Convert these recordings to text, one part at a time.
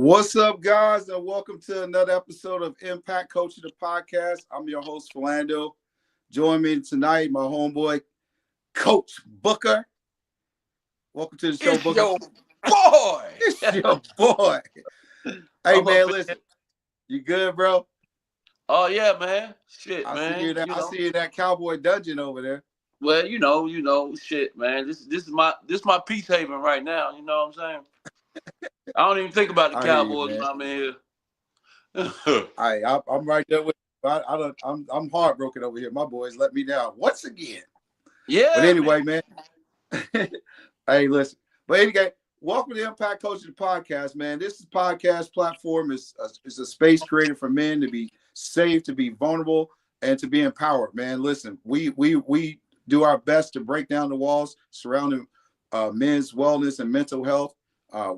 What's up, guys, and welcome to another episode of Impact Coaching the Podcast. I'm your host, Philando. Join me tonight, my homeboy, Coach Booker. Welcome to the show, It's Booker. your boy. It's your boy. Hey, I'm up man, in listen. You good, bro? Oh yeah, man. Shit, I see you. man. I see you in that cowboy dungeon over there. Well, shit, man. This is my peace haven right now. You know what I'm saying? I don't even think about the I hear you, Cowboys man. when I'm in here. I'm right there with you. I'm heartbroken over here. My boys let me down once again. But Yeah, man. anyway, man. Hey, listen. But anyway, welcome to Impact Coaching the Podcast, man. This podcast platform is a space created for men to be safe, to be vulnerable, and to be empowered. Man, listen, we do our best to break down the walls surrounding men's wellness and mental health.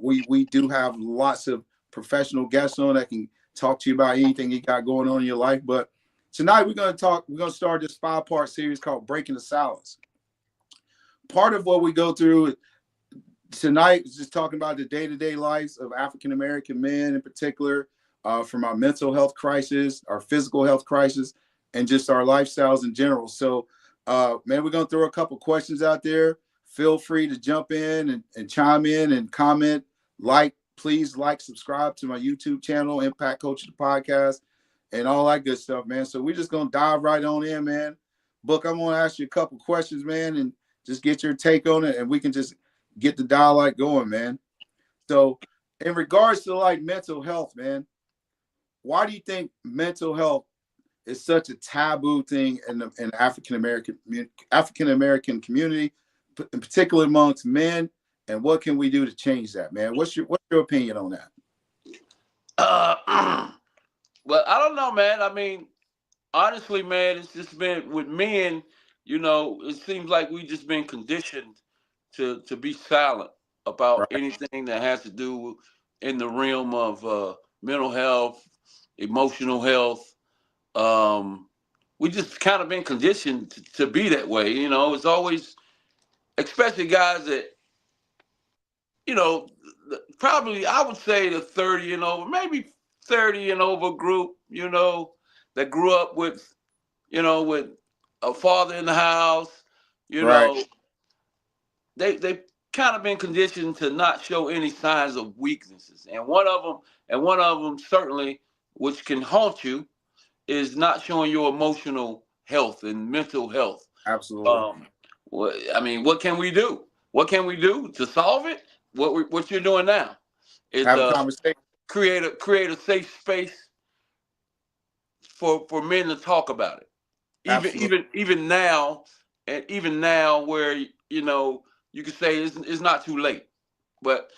We do have lots of professional guests on that can talk to you about anything you got going on in your life. But tonight we're going to start this 5-part series called Breaking the Silence. Part of what we go through tonight is just talking about the day-to-day lives of African American men in particular, from our mental health crisis, our physical health crisis, and just our lifestyles in general. So, man, we're going to throw a couple questions out there. Feel free to jump in and chime in and comment. Please subscribe to my YouTube channel, Impact Coach the Podcast, and all that good stuff, man. So we're just going to dive right on in, man. Book, I'm going to ask you a couple questions, man, and just get your take on it, and we can just get the dialogue going, man. So in regards to like mental health, man, why do you think mental health is such a taboo thing in African American community, in particular amongst men? And what can we do to change that, man? What's your opinion on that? Well, I don't know, man. I mean, honestly, man, it's just been with men. It seems like we just been conditioned to be silent about Right, anything that has to do in the realm of mental health, emotional health. Um, we just kind of been conditioned to be that way. It's always, especially guys that, probably I would say the 30 and over, maybe 30 and over group, that grew up with a father in the house, you right, know, they kind of been conditioned to not show any signs of weaknesses. And one of them certainly, which can haunt you, is not showing your emotional health and mental health. absolutely. Um, I mean, what can we do? What can we do to solve it? What you're doing now is Have a conversation. create a safe space for men to talk about it. Even Absolutely. even even now, and even now, where you could say it's not too late, but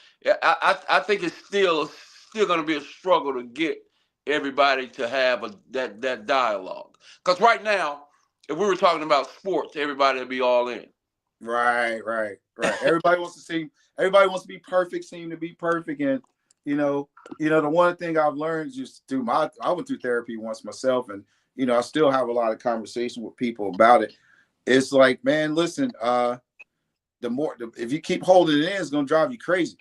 I think it's still going to be a struggle to get everybody to have that dialogue. Because right now, if we were talking about sports, everybody would be all in. Right. Everybody wants to be perfect, seem to be perfect. And the one thing I've learned just I went through therapy once myself, and I still have a lot of conversation with people about it. It's like, man, listen, if you keep holding it in, it's gonna drive you crazy.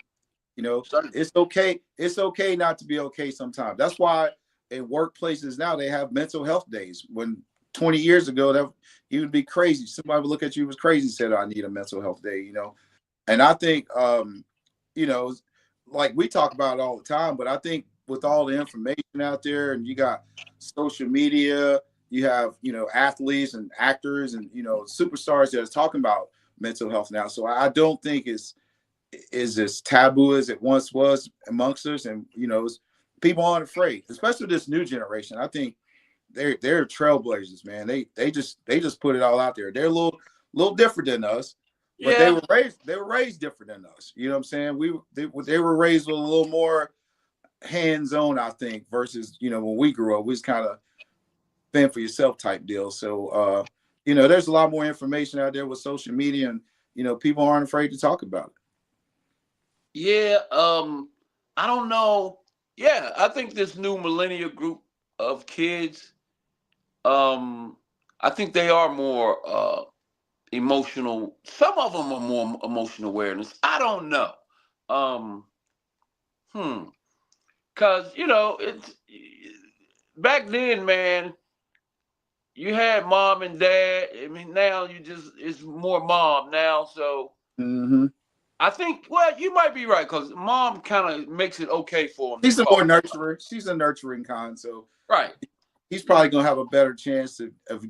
It's okay. It's okay not to be okay sometimes. That's why in workplaces now they have mental health days. When 20 years ago, that you would be crazy. Somebody would look at you as crazy and said, I need a mental health day, And I think you know, like we talk about it all the time, but I think with all the information out there and you got social media, you have, athletes and actors and superstars that are talking about mental health now. So I don't think it's is as taboo as it once was amongst us, and people aren't afraid, especially this new generation. I think they're trailblazers, man. They just put it all out there. They're a little different than us, but they Yeah, were raised different than us. You know what I'm saying? They were raised with a little more hands on, I think, versus when we grew up, we was kind of fend for yourself type deal. So there's a lot more information out there with social media, and people aren't afraid to talk about it. yeah. I don't know. Yeah, I think this new millennial group of kids, um, I think they are more emotional. Some of them are more emotional awareness. I don't know. Um, hmm. Cause you know it's back then, man. You had mom and dad. I mean, now you just it's more mom now. So Mm-hmm. I think, well, you might be right because mom kind of makes it okay for him to She's a talk. more nurturer. She's a nurturing kind, so Right. he's probably gonna have a better chance of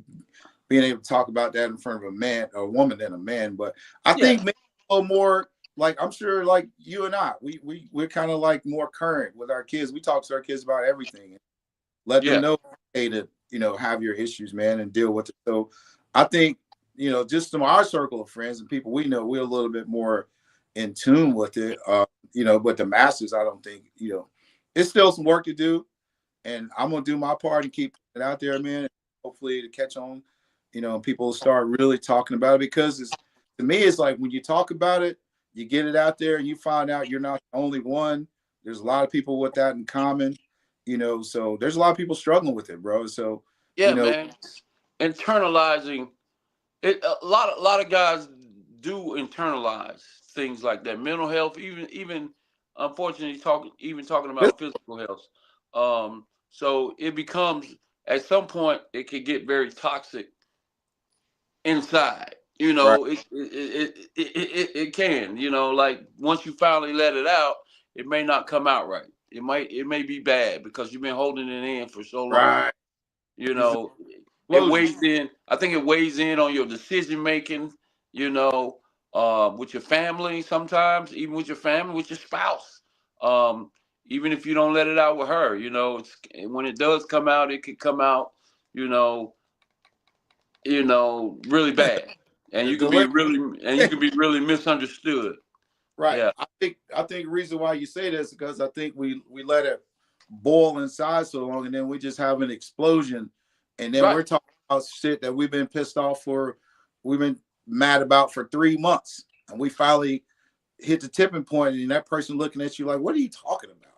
being able to talk about that in front of a man or a woman than a man. But I Yeah. think maybe a little more like I'm sure like you and I, we're kind of like more current with our kids. We talk to our kids about everything, let them Yeah. know hey to have your issues, man, and deal with it. So I think just from our circle of friends and people we know, we're a little bit more in tune with it. But the masses, I don't think it's still some work to do, and I'm gonna do my part and keep it out there, man. Hopefully to catch on, and people start really talking about it because to me it's like when you talk about it, you get it out there and you find out you're not the only one. There's a lot of people with that in common, so there's a lot of people struggling with it, bro. So, Yeah, man. Internalizing it. A lot of guys do internalize things like that. Mental health, even unfortunately talking about physical health. So it becomes at some point it can get very toxic inside. You right, know, it can. You know, like once you finally let it out, it may not come out right. It may be bad because you've been holding it in for so long. right. You It's know, it explosion. weighs in. I think it weighs in on your decision making. You know, with your family sometimes, even with your family, with your spouse. Um, Even if you don't let it out with her, it's when it does come out, it could come out. You know, really bad, and The you could be delay. really misunderstood. Right. Yeah, I think the reason why you say this is because I think we let it boil inside so long, and then we just have an explosion, and then right. we're talking about shit that we've been pissed off for, we've been mad about for 3 months, and we finally hit the tipping point, and that person looking at you like, "What are you talking about?"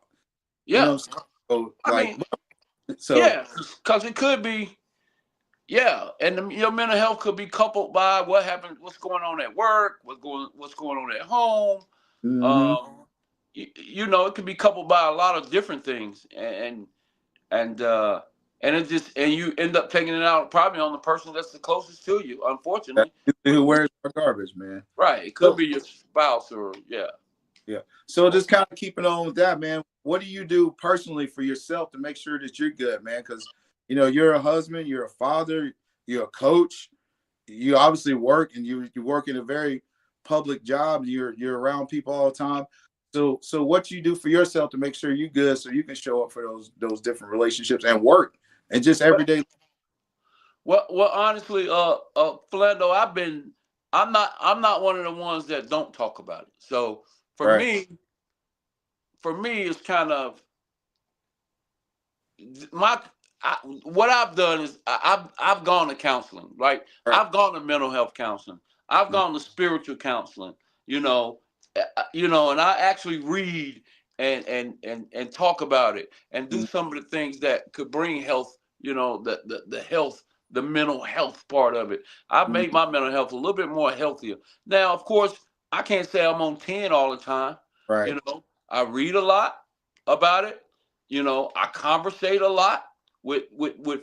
You know Yeah, what I'm saying? So I mean, so yeah, because it could be. Yeah, and your mental health could be coupled by what happened, what's going on at work, what's going on at home. mhm. Um, it could be coupled by a lot of different things, and uh, and it just and you end up taking it out probably on the person that's the closest to you. That's Unfortunately, who wears our garbage, man. right? It could So be your spouse or yeah. yeah. So just kind of keeping on with that, man. What do you do personally for yourself to make sure that you're good, man? Because you're a husband, you're a father, you're a coach. You obviously work, and you work in a very public job. You're around people all the time. So what you do for yourself to make sure you're good, so you can show up for those different relationships and work and just everyday. Well, honestly, Philando, I'm not one of the ones that don't talk about it. So for Right. me, it's kind of my what I've done is I've gone to counseling. Like Right. I've gone to mental health counseling. I've Mm. gone to spiritual counseling. You know, and I actually read and talk about it and do Mm. some of the things that could bring health. The health, the mental health part of it. I've Mm. made my mental health a little bit more healthier. Now, of course, I can't say I'm on 10 all the time. Right. I read a lot about it. I conversate a lot with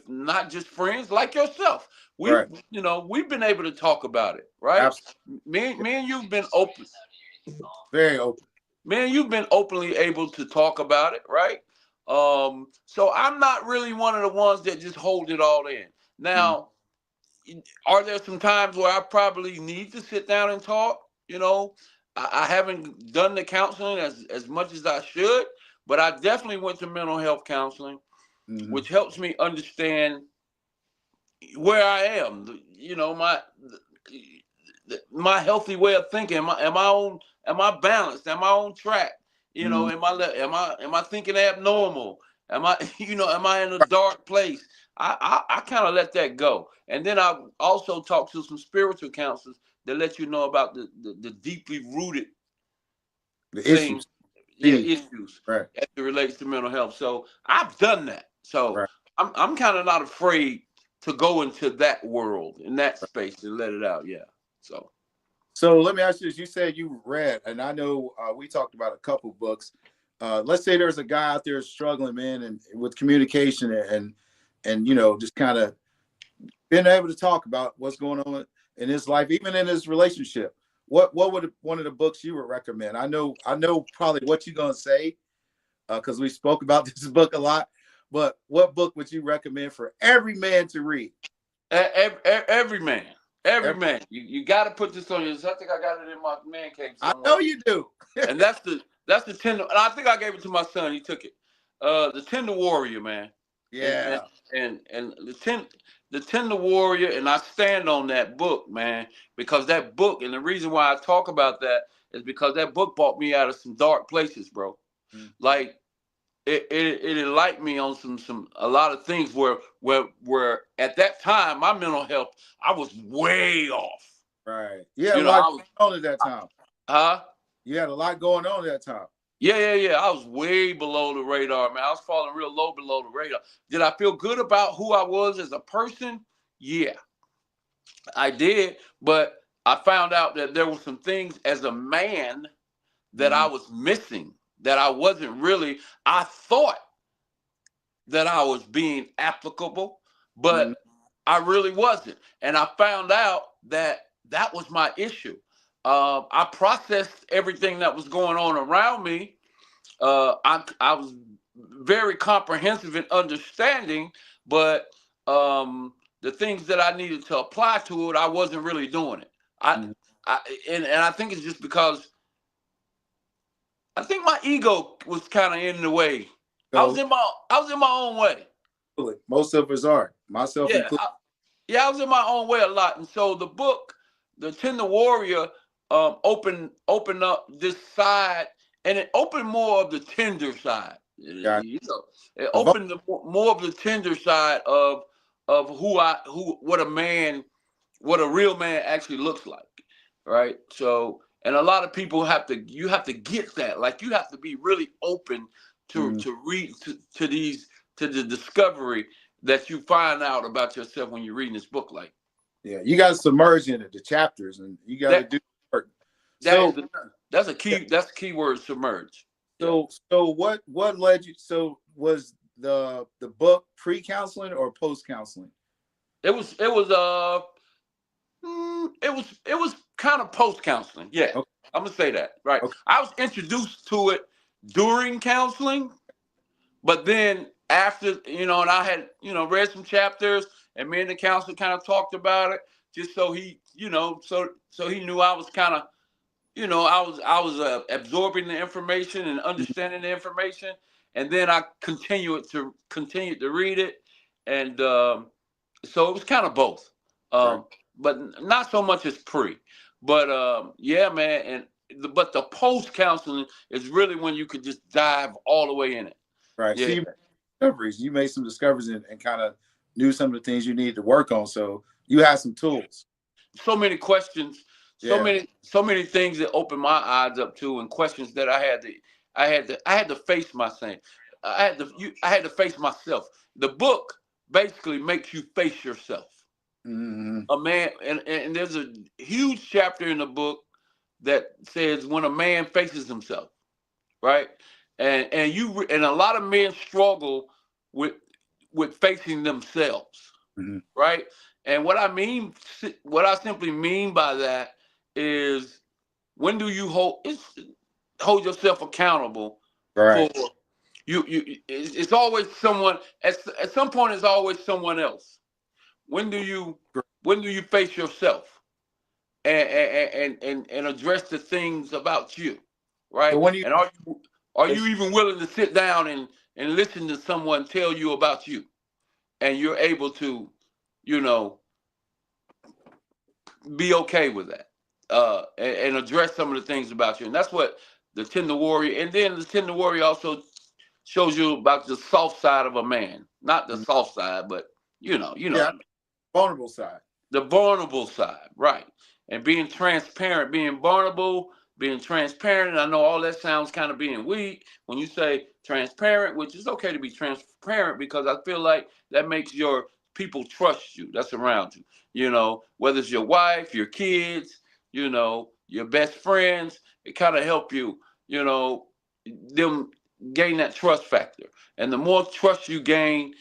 not just friends like yourself. Right. We've been able to talk about it, right? Absolutely. Me and you've been open. Very open. Man, you've been openly able to talk about it, right? So I'm not really one of the ones that just hold it all in. Mm. Now, are there some times where I probably need to sit down and talk? I haven't done the counseling as much as I should, but I definitely went to mental health counseling, Mm. which helps me understand where I am. My healthy way of thinking. Am I balanced? Am I on track? Mm. Am I thinking abnormal? Am I am I in a dark place? I kind of let that go, and then I also talk to some spiritual counselors that let you know about the deeply rooted The things, issues. yeah, See. issues Right. as it relates to mental health. So I've done that. So Right. I'm kind of not afraid to go into that world, in that space, and let it out. Yeah. So So let me ask you this: you said you read, and I know we talked about a couple books. let's say there's a guy out there struggling, man, and with communication and just kind of being able to talk about what's going on in his life, even in his relationship. What would one of the books you would recommend? I know probably what you're gonna say, because we spoke about this book a lot. But what book would you recommend for every man to read? Every man. Every man. You got to put this on your. I think I got it in my man cave somewhere. I know you do. And that's the tender. And I think I gave it to my son. He took it. The Tender Warrior, man. Yeah. And the Tender Warrior, and I stand on that book, man, because that book, and the reason why I talk about that is because that book brought me out of some dark places, bro. Mm-hmm. Like it enlightened me on a lot of things where at that time my mental health, I was way off. Right. Yeah, a lot going on at that time. Huh? You had a lot going on at that time. Yeah. I was way below the radar, man. I was falling real low below the radar. Did I feel good about who I was as a person? Yeah, I did. But I found out that there were some things as a man that I was missing, that I wasn't really. I thought that I was being applicable, but I really wasn't. And I found out that was my issue. I processed everything that was going on around me. I was very comprehensive in understanding, but the things that I needed to apply to it, I wasn't really doing it. And I think it's just because I think my ego was kind of in the way. So, I was in my own way. Most of us are, myself included. I was in my own way a lot, and so the book, The Tender Warrior, opened up this side, and it opened more of the tender side. It opened more of the tender side of what a real man actually looks like, right? So, and a lot of people you have to get that, like you have to be really open to read to the discovery that you find out about yourself when you're reading this book. Like, yeah, you got to submerge in it, the chapters, and you got to do work. That's a key. That's a key word, submerge. So what led you? So was the book pre-counseling or post-counseling? It was kind of post-counseling. Yeah, okay. I'm gonna say that, right? Okay. I was introduced to it during counseling, but then after, and I had, read some chapters, and me and the counselor kind of talked about it, just so he, so he knew I was kind of, I was absorbing the information and understanding the information, and then I continued to read it, and so it was kind of both, but not so much as pre, but yeah, man, but the post counseling is really when you could just dive all the way in it. Right. Yeah. So you made some discoveries and kind of knew some of the things you needed to work on. So you had some tools. So many questions. So many things that opened my eyes up to, and questions that I had to face myself. I had to face myself. The book basically makes you face yourself. Mm-hmm. A man, and there's a huge chapter in the book that says when a man faces himself, right? And a lot of men struggle with facing themselves, right? And what I simply mean by that is, when do you hold yourself accountable? Right. For you it's always someone at some point. It's always someone else. When do you face yourself and address the things about you, right? So and are you even willing to sit down and listen to someone tell you about you, and you're able to, be okay with that, and address some of the things about you? And that's what the Tender Warrior, and then the Tender Warrior also shows you about the soft side of a man, not the soft side, but vulnerable side. The vulnerable side, right? And being transparent, being vulnerable, being transparent. And I know all that sounds kind of being weak when you say transparent, which is okay to be transparent, because I feel like that makes your people trust you that's around you. Whether it's your wife, your kids, your best friends, it kind of help you, them gain that trust factor. And the more trust you gain,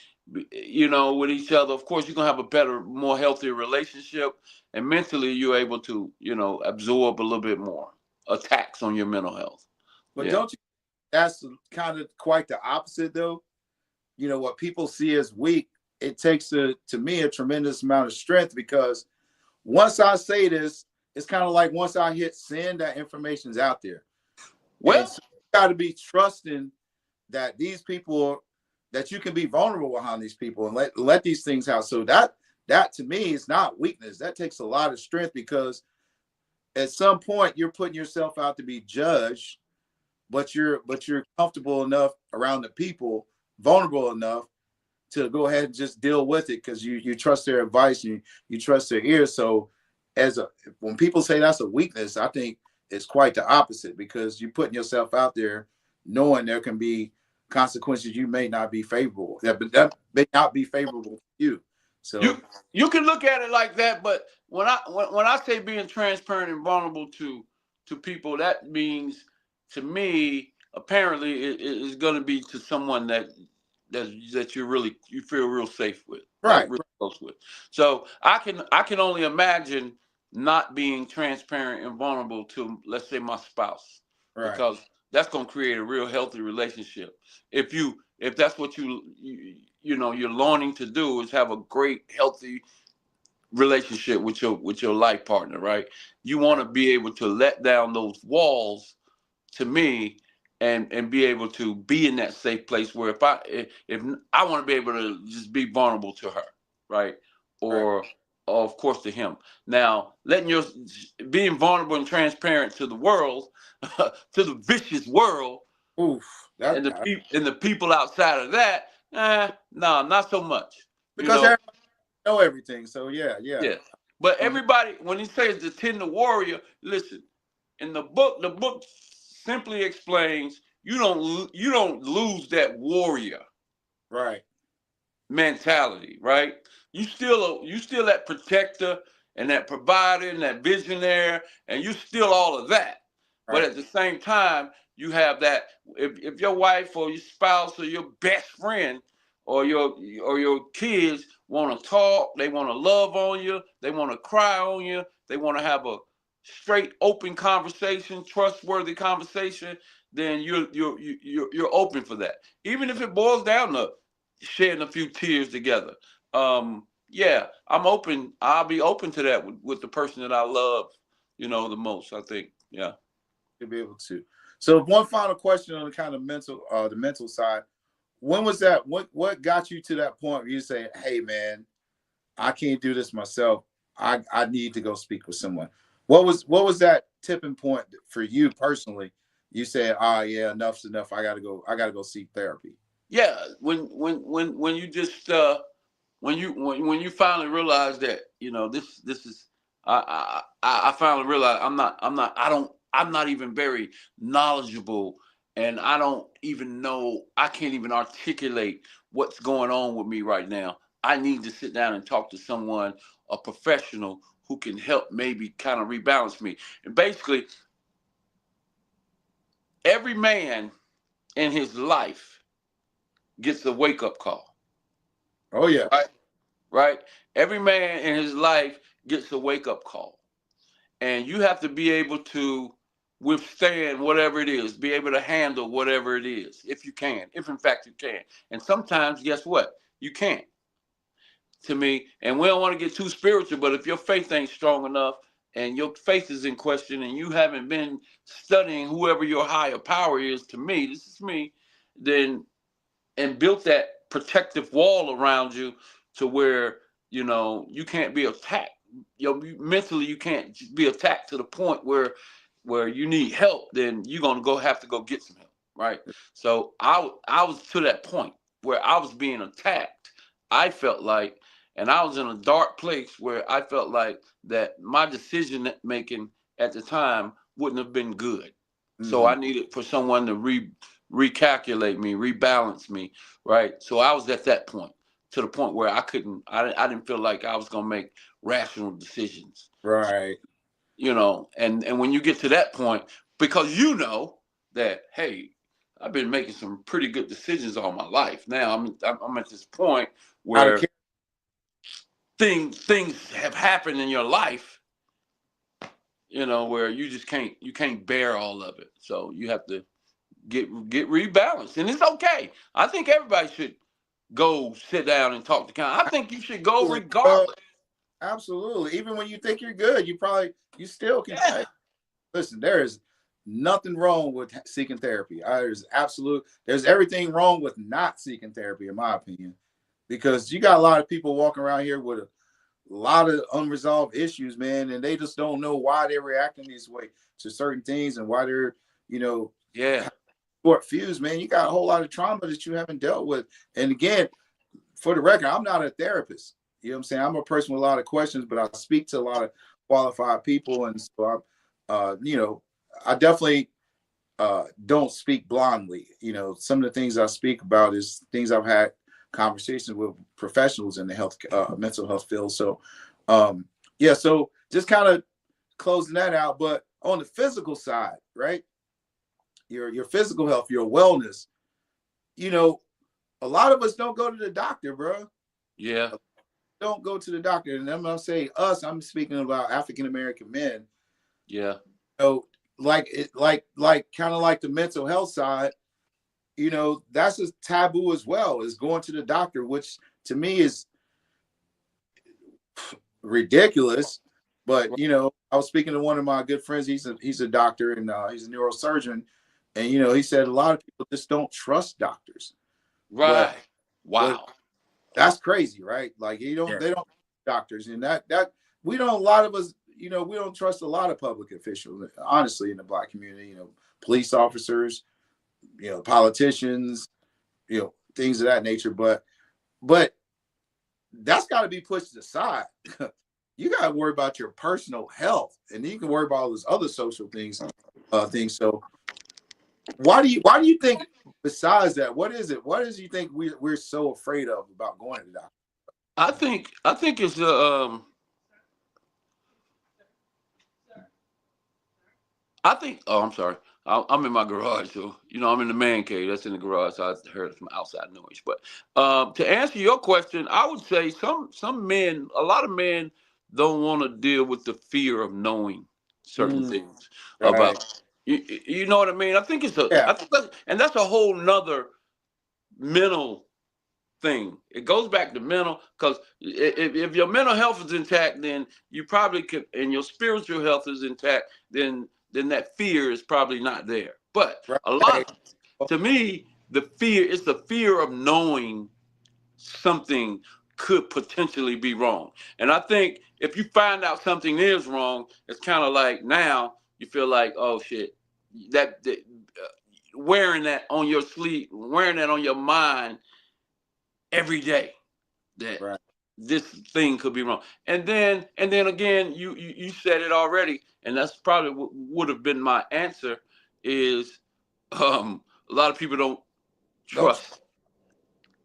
you know, with each other, of course, you're going to have a better, more healthier relationship. And mentally, you're able to, you know, absorb a little bit more attacks on your mental health. But Yeah. don't you? That's kind of quite the opposite, though. You know, what people see as weak, it takes, to me, a tremendous amount of strength, because once I say this, it's kind of like once I hit send, that information's out there. Well, And so you got to be trusting that these people, that you can be vulnerable behind these people and let these things out. So that to me is not weakness. That takes a lot of strength, because at some point you're putting yourself out to be judged, but you're comfortable enough around the people, vulnerable enough to go ahead and just deal with it, because you trust their advice, and you trust their ears. So when people say that's a weakness, I think it's quite the opposite, because you're putting yourself out there knowing there can be consequences you may not be favorable, that may not be favorable to you. So you can look at it like that, but when I say being transparent and vulnerable to people, that means, to me, apparently it is going to be to someone that you feel real safe with, right, real close with. So I can only imagine not being transparent and vulnerable to, let's say, my spouse, right. because that's going to create a real healthy relationship. If that's what you know you're learning to do, is have a great healthy relationship with your life partner, right? You want to be able to let down those walls, to me, and be able to be in that safe place where if I want to be able to just be vulnerable to her, right? Or of course to him. Now, being vulnerable and transparent to the world, to the vicious world, Oof, and the people outside of that, no, not so much. because everybody know everything. So yeah. Yeah. But everybody, when he says the tender warrior, listen, in the book simply explains you don't lose that warrior mentality, right? You still that protector and that provider and that visionary, and you still all of that. But at the same time, you have that, if your wife or your spouse or your best friend or your kids want to talk, they want to love on you, they want to cry on you, they want to have a straight, open conversation, trustworthy conversation, then you're open for that, even if it boils down to shedding a few tears together. Yeah, I'm open. I'll be open to that with the person that I love, the most. I think, yeah. To be able to. So one final question on the kind of the mental side. When was that? What got you to that point where you say, "Hey, man, I can't do this myself. I need to go speak with someone." What was that tipping point for you personally? You said, yeah, enough's enough. I gotta go seek therapy. Yeah, when you just when you finally realize that this is I finally realized I'm not even very knowledgeable, and I don't even know, I can't even articulate what's going on with me right now. I need to sit down and talk to someone, a professional, who can help maybe kind of rebalance me. And basically, every man in his life gets a wake up call. Oh yeah. Right? Every man in his life gets a wake up call. And you have to be able to withstand whatever it is, be able to handle whatever it is, if you can, if in fact you can. And sometimes, guess what? You can't, to me. And we don't want to get too spiritual, but if your faith ain't strong enough and your faith is in question and you haven't been studying whoever your higher power is, to me, this is me, then, and built that protective wall around you to where, you can't be attacked. Mentally, you can't be attacked to the point where you need help, then you're going to have to go get some help, right? So I was to that point where I was being attacked. I felt like, and I was in a dark place where I felt like that my decision making at the time wouldn't have been good. Mm-hmm. So I needed for someone to recalculate me, rebalance me, right? So I was at that point, to the point where I didn't feel like I was going to make rational decisions. Right. And when you get to that point, because that, hey, I've been making some pretty good decisions all my life. Now I'm at this point Out of where things have happened in your life, where you just can't bear all of it. So you have to get rebalanced, and it's okay. I think everybody should go sit down and talk to counsel. I think you should go regardless. Absolutely. Even when you think you're good, you still can. Yeah. Listen, there is nothing wrong with seeking therapy. There's everything wrong with not seeking therapy, in my opinion, because you got a lot of people walking around here with a lot of unresolved issues, man, and they just don't know why they're reacting this way to certain things and why they're, short fuse, man. You got a whole lot of trauma that you haven't dealt with. And again, for the record, I'm not a therapist. You know what I'm saying? I'm a person with a lot of questions, but I speak to a lot of qualified people, and so I definitely don't speak blindly. Some of the things I speak about is things I've had conversations with professionals in the health, mental health field. So, so just kind of closing that out. But on the physical side, right? Your physical health, your wellness. A lot of us don't go to the doctor, bro. Yeah. Don't go to the doctor. And I'm not saying us, I'm speaking about African American men. Yeah. Like kind of like the mental health side, that's a taboo as well, is going to the doctor, which to me is ridiculous. But I was speaking to one of my good friends. He's a doctor, and he's a neurosurgeon, and he said a lot of people just don't trust doctors. Right. Wow. That's crazy, right? Like they don't doctors, and that we don't. A lot of us, we don't trust a lot of public officials, honestly, in the Black community. Police officers, politicians, things of that nature. But that's got to be pushed aside. You got to worry about your personal health, and then you can worry about all those other social things. So why do you think, besides that, what is it? What is you think we're so afraid of about going to the doctor? I think it's I'm sorry. I'm in my garage, so I'm in the man cave. That's in the garage, so I heard some outside noise. But to answer your question, I would say some men, a lot of men, don't want to deal with the fear of knowing certain things about. You know what I mean? I think and that's a whole nother mental thing. It goes back to mental, because if your mental health is intact, then you probably could, and your spiritual health is intact, then that fear is probably not there. But to me, the fear is the fear of knowing something could potentially be wrong. And I think if you find out something is wrong, it's kind of like, now you feel like, oh shit, that wearing that on your sleeve, wearing that on your mind every day, that this thing could be wrong. And then again, you said it already, and that's probably what would have been my answer, is a lot of people don't trust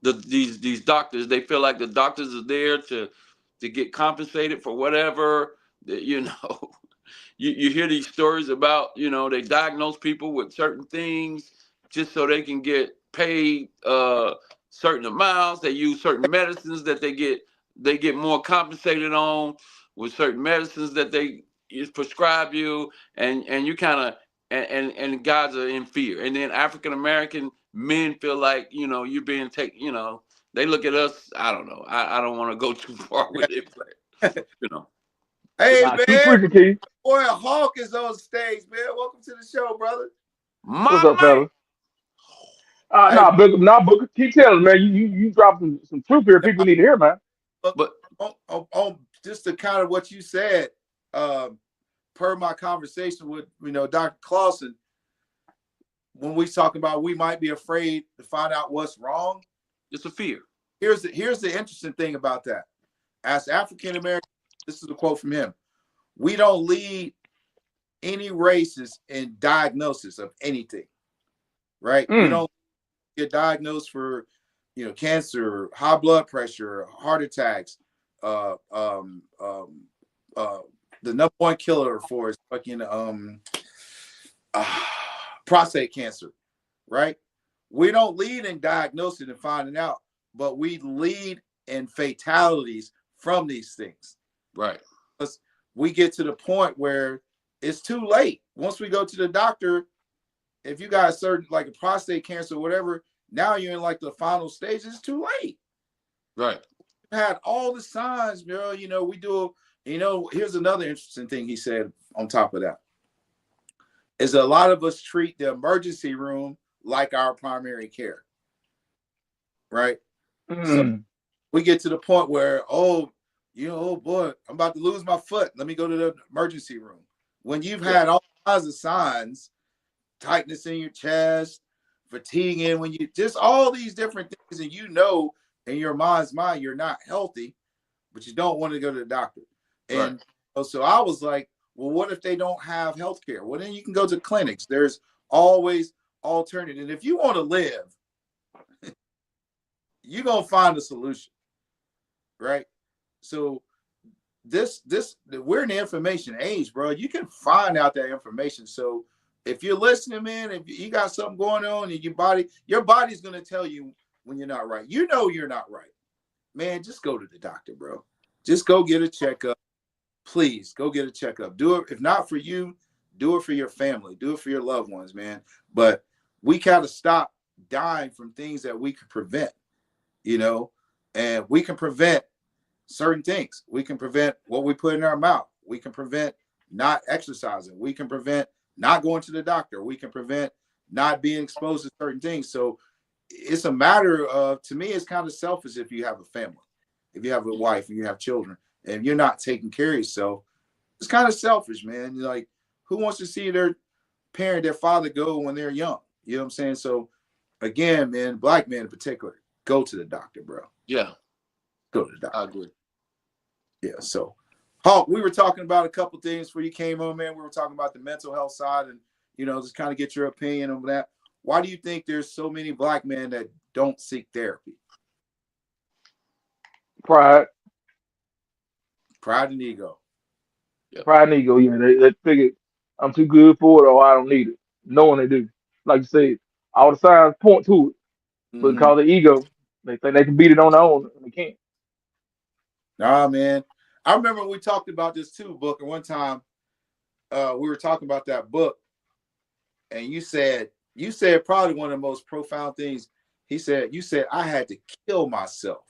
these doctors. They feel like the doctors are there to get compensated for whatever. You hear these stories about, they diagnose people with certain things just so they can get paid certain amounts. They use certain medicines that they get more compensated on, with certain medicines that they prescribe you, and you kind of, and guys are in fear. And then African American men feel like, you're being taken, they look at us. I don't know. I don't want to go too far with it, but Hey, man, King. boy, Hawk is on stage, man. Welcome to the show, brother. What's up, fellas? Booker. Keep telling, man. You dropped some truth here. People need to hear, man. But on just to kind of what you said, per my conversation with Dr. Clausen, when we talk about we might be afraid to find out what's wrong, it's a fear. Here's the interesting thing about that. As African American, this is a quote from him: "We don't lead any races in diagnosis of anything, right? We don't get diagnosed for cancer, high blood pressure, heart attacks. The number one killer for is fucking prostate cancer, right? we don't lead in diagnosing and finding out, but we lead in fatalities from these things. Right. Because we get to the point where it's too late. Once we go to the doctor, if you got a certain, like a prostate cancer or whatever, now you're in like the final stage. It's too late. Right. Had all the signs, bro. You know, we do, you know, here's another interesting thing he said on top of that. Is a lot of us treat the emergency room like our primary care. Right? So we get to the point where, oh, you know, oh boy, I'm about to lose my foot. Let me go to the emergency room. When you've had all kinds of signs, tightness in your chest, fatiguing, when you just all these different things, and you know in your mind's mind you're not healthy, but you don't want to go to the doctor. And so I was like, well, what if they don't have health care? Well, then you can go to clinics. There's always alternative. And if you want to live, you're gonna find a solution, right? So we're in the information age, bro. You can find out that information. So if you're listening, man, if you got something going on in your body's gonna tell you when you're not right. You know you're not right, man. Just go to the doctor, bro. Just go get a checkup. Please go get a checkup. Do it. If not for you, do it for your family. Do it for your loved ones, man. But we gotta stop dying from things that we can prevent, you know, and we can prevent certain things. We can prevent what we put in our mouth. We can prevent not exercising. We can prevent not going to the doctor. We can prevent not being exposed to certain things. So it's a matter of, to me, it's kind of selfish if you have a family, if you have a wife and you have children and you're not taking care of yourself. It's kind of selfish, man. Like, who wants to see their parent, their father go when they're young? You know what I'm saying? So again, man, black men in particular, go to the doctor, bro. Yeah. Go to the doctor. I agree. Yeah. So, Hawk, we were talking about a couple things before you came on, man. We were talking about the mental health side and, you know, just kind of get your opinion on that. Why do you think there's so many black men that don't seek therapy? Pride. Pride and ego. Yep. Pride and ego. Yeah, they figure I'm too good for it or I don't need it. Knowing they do. Like you said, all the signs point to it. But because of ego, they think they can beat it on their own and they can't. Nah, man. I remember we talked about this too, Book. And one time we were talking about that book, and you said probably one of the most profound things. You said I had to kill myself.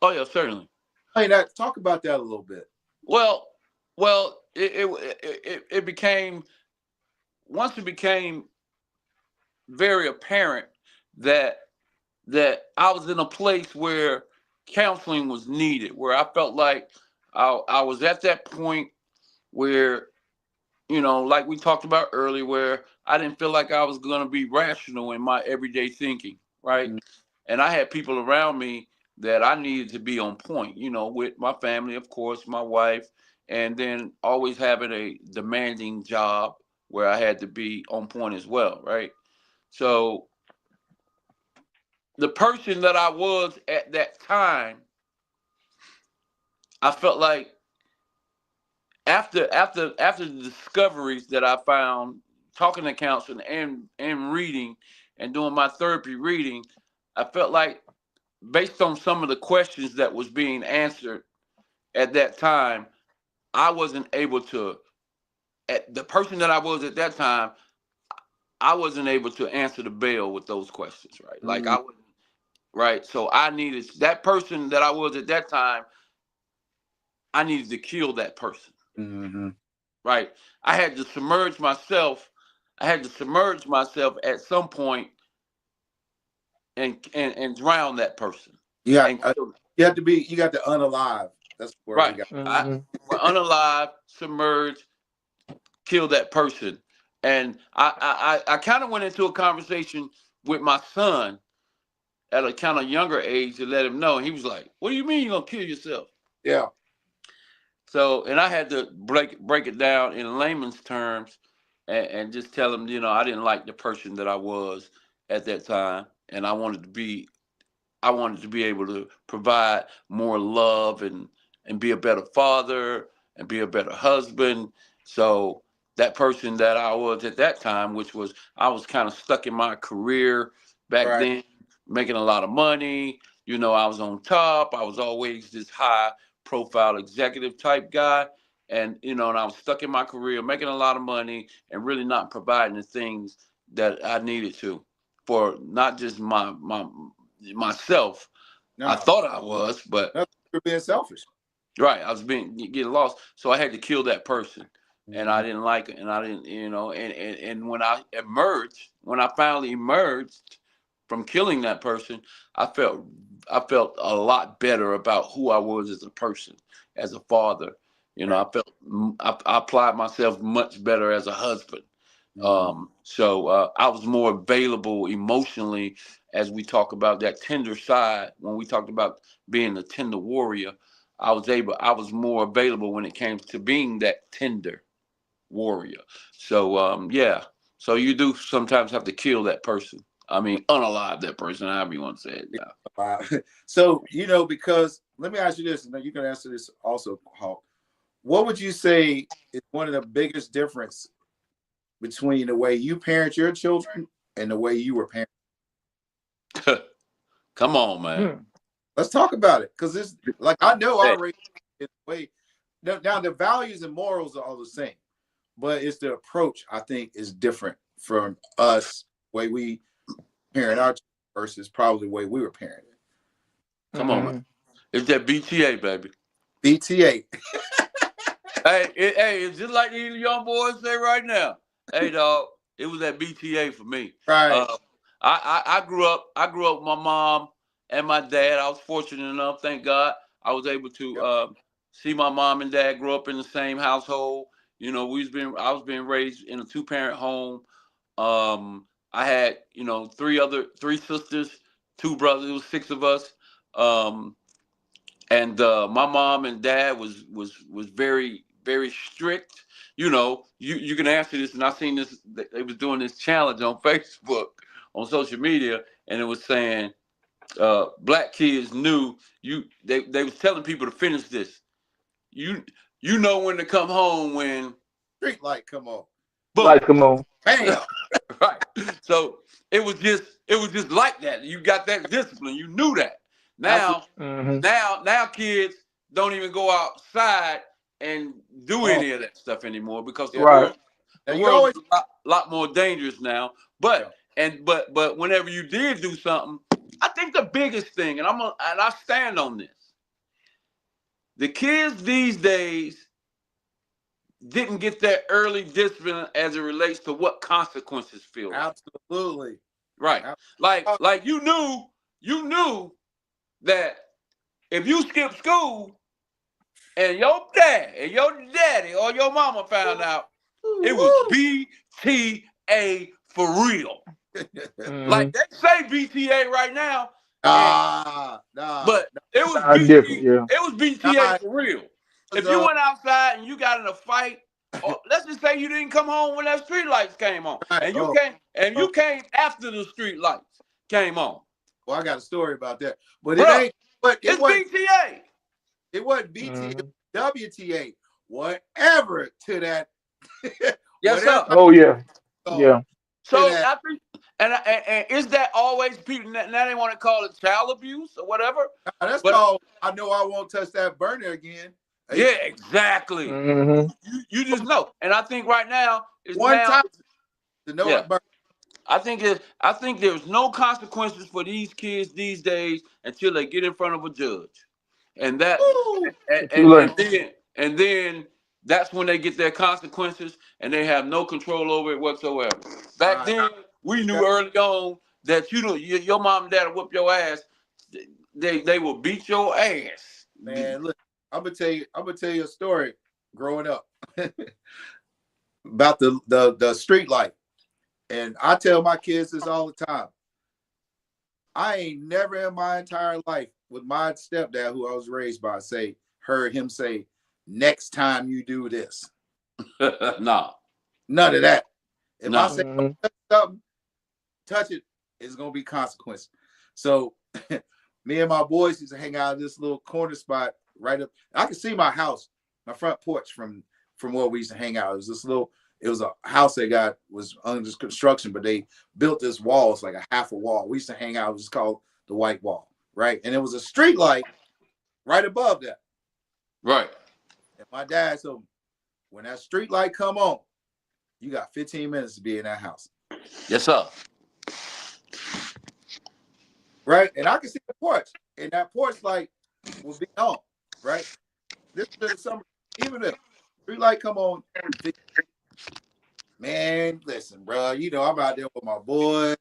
Oh yeah, certainly. Hey, talk about that a little bit. Well, it became, once it became very apparent that I was in a place where counseling was needed, where I felt like I was at that point where, you know, like we talked about earlier, where I didn't feel like I was going to be rational in my everyday thinking, right? Mm-hmm. And I had people around me that I needed to be on point, you know, with my family, of course, my wife, and then always having a demanding job where I had to be on point as well, right? So the person that I was at that time, I felt like after the discoveries that I found talking to counseling and reading and doing my therapy reading, I felt like based on some of the questions that was being answered at that time, I wasn't able to, at the person that I was at that time, I wasn't able to answer the bell with those questions, right? Like I wasn't, right? So I needed that person that I was at that time, I needed to kill that person. Mm-hmm. Right. I had to submerge myself. I had to submerge myself at some point and drown that person. Yeah, you got to unalive. That's where right. we got. Mm-hmm. Unalive, submerge, kill that person. And I kind of went into a conversation with my son at a kind of younger age to let him know. He was like, "What do you mean you're gonna kill yourself?" Yeah. So, and I had to break it down in layman's terms and just tell him, you know, I didn't like the person that I was at that time. And I wanted to be able to provide more love and be a better father and be a better husband. So that person that I was at that time, which was I was kind of stuck in my career back Right. then, making a lot of money. I was on top. I was always this high profile executive type guy. And I was stuck in my career, making a lot of money and really not providing the things that I needed to for not just myself. I No, thought I was, but you're being selfish. right, I was getting lost. So I had to kill that person. And I Mhm. didn't like it. And I didn't, and when I finally emerged from killing that person, I felt a lot better about who I was as a person, as a father. Right. I applied myself much better as a husband. Mhm. So I was more available emotionally as we talk about that tender side. When we talked about being a tender warrior, I was more available when it came to being that tender warrior. So yeah. So you do sometimes have to kill that person. I mean, unalive that person, however you want to say it. Yeah. Wow. So, because let me ask you this, and then you can answer this also, Hawk. What would you say is one of the biggest difference between the way you parent your children and the way you were parented? Come on, man. Hmm. Let's talk about it, because it's like I know Hey, I raised in a way. Now the values and morals are all the same, but it's the approach I think is different from us, way we parent our children versus probably the way we were parented. come on, man. Hmm. It's that BTA, baby. BTA. Hey, it's just like these young boys say right now. Hey, dog, it was that BTA for me. Right. I grew up. I grew up with my mom and my dad. I was fortunate enough, thank God, I was able to Yep. see my mom and dad grow up in the same household. I was being raised in a two-parent home. I had three sisters, two brothers. It was six of us. Um, and my mom and dad was very very strict. You can answer this, and I seen this. They was doing this challenge on Facebook, on social media, and it was saying black kids knew you. They was telling people to finish this. You you know when to come home when Street light come on. boom. Like, come on. Bam. Right. So it was just like that. You got that discipline. You knew that. Absolutely. Now Hmm. now kids don't even go outside and do Oh, any of that stuff anymore because the yeah. Right. world Now the you world always, is a lot more dangerous now. yeah. But whenever you did do something, I think the biggest thing, and I stand on this, the kids these days didn't get that early discipline as it relates to what consequences feel like. Absolutely. Right. Like you knew that if you skip school and your dad and your daddy or your mama found out, it was Woo. BTA for real. Hmm. Like they say BTA right now, and Nah. but it was Nah, different. Yeah. BTA Nah. for real. Was, If you went outside and you got in a fight, or let's just say you didn't come home when that street lights came on, right. and you came after the street lights came on, Well, I got a story about that, but it bro. ain't. But it It's wasn't. BTA. It wasn't BTA. It Hmm. was WTA. Whatever to that. Yes, Whatever sir. Oh yeah. called Yeah. to So that. I think, and is that always people now they want to call it child abuse or whatever? That's But called. I know I won't touch that burner again. Hey, yeah, exactly. Hmm. You just know, and I think right now is one now. time to know Yeah, it burn. I think there's no consequences for these kids these days until they get in front of a judge, and that Woo. and Too and, late. and then that's when they get their consequences, and they have no control over it whatsoever. Back Right. then, we Yeah, knew early on that your mom and dad will whip your ass. They will beat your ass. man. Look, I'm gonna tell you. I'm gonna tell you a story. Growing up about the street light, and I tell my kids this all the time. I ain't never in my entire life with my stepdad, who I was raised by, heard him say, "Next time you do this." Nah, None of that. If I nah. say Hmm. touch something, touch it, it's gonna be consequence. So me and my boys used to hang out in this little corner spot right up. I could see my house, my front porch from where we used to hang out. It was this little, It was a house was under construction, but they built this wall. It's like a half a wall. We used to hang out. It was called the White Wall, right? And it was a street light right above that. Right. And my dad told me, when that street light come on, you got 15 minutes to be in that house. Yes, sir. Right? And I can see the porch. And that porch light will be on, right? This is the summer. Even if street light come on, man, listen, bro. You know, I'm out there with my boys.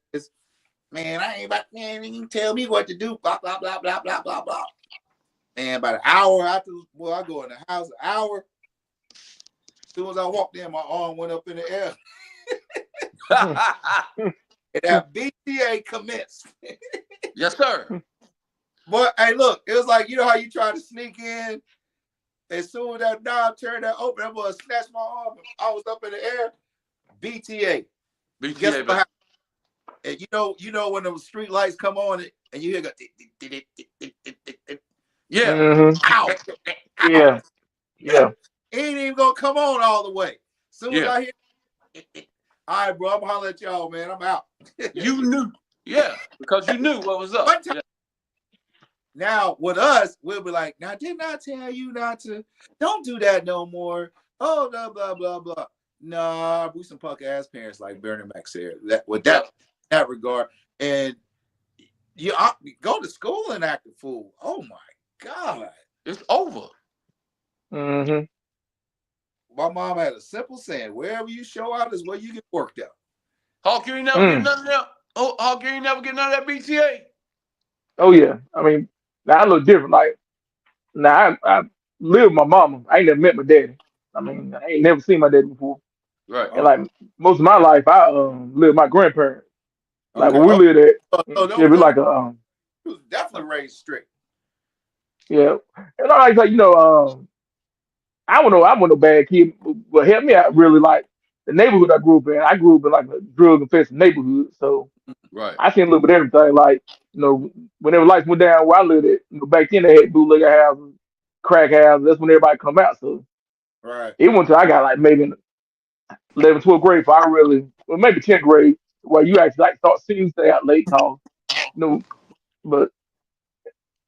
Man, I ain't about, man, you can tell me what to do. Blah, blah, blah, blah, blah, blah, blah. And about an hour after, well, I go in the house, an hour. As soon as I walked in, my arm went up in the air. And that BTA commenced. Yes, sir. But hey, look, it was like, you know how you try to sneak in? As soon as that knob turned that open, I'm gonna snatch my arm. I was up in the air. BTA. BTA. Guess what happened? And you know when the street lights come on and you hear go, Yeah. Mm-hmm. ow, ow. Yeah. Yeah. It ain't even gonna come on all the way. Soon as Yeah. I hear, all right, bro, I'm hollering at y'all, man. I'm out. You knew. Yeah. Because you knew what was up. One time. Yeah. Now with us, we'll be like, now didn't I tell you not to? Don't do that no more. Oh, blah blah blah blah. Nah, we some punk ass parents like Bernie Mac said. That regard, and you go to school and act a fool. Oh my God, It's over. Mm-hmm. my mom had a simple saying: wherever you show out is where you get worked out. Hawk, you ain't never get none of that. Oh, Hawk, you ain't never get none of that BTA. Oh yeah. I mean, now I look different. Like now I live with my mama. I ain't never met my daddy. I mean, I ain't never seen my daddy before. Right. And like most of my life, I live with my grandparents. Like Okay. where we lived at, So we like a he was definitely raised strict. yeah. And I like I don't know, I wasn't no bad kid, but help me out really like the neighborhood I grew up in. I grew up in like a drug infested neighborhood, so Right. I seen a little bit of everything. Like whenever lights went down where I lived at, back then they had bootlegger houses, crack houses. That's when everybody come out. So Right. it went to I got like maybe in 11th, 12th grade. For I really, well, maybe 10th grade, where you actually like start seeing stay out late, cause but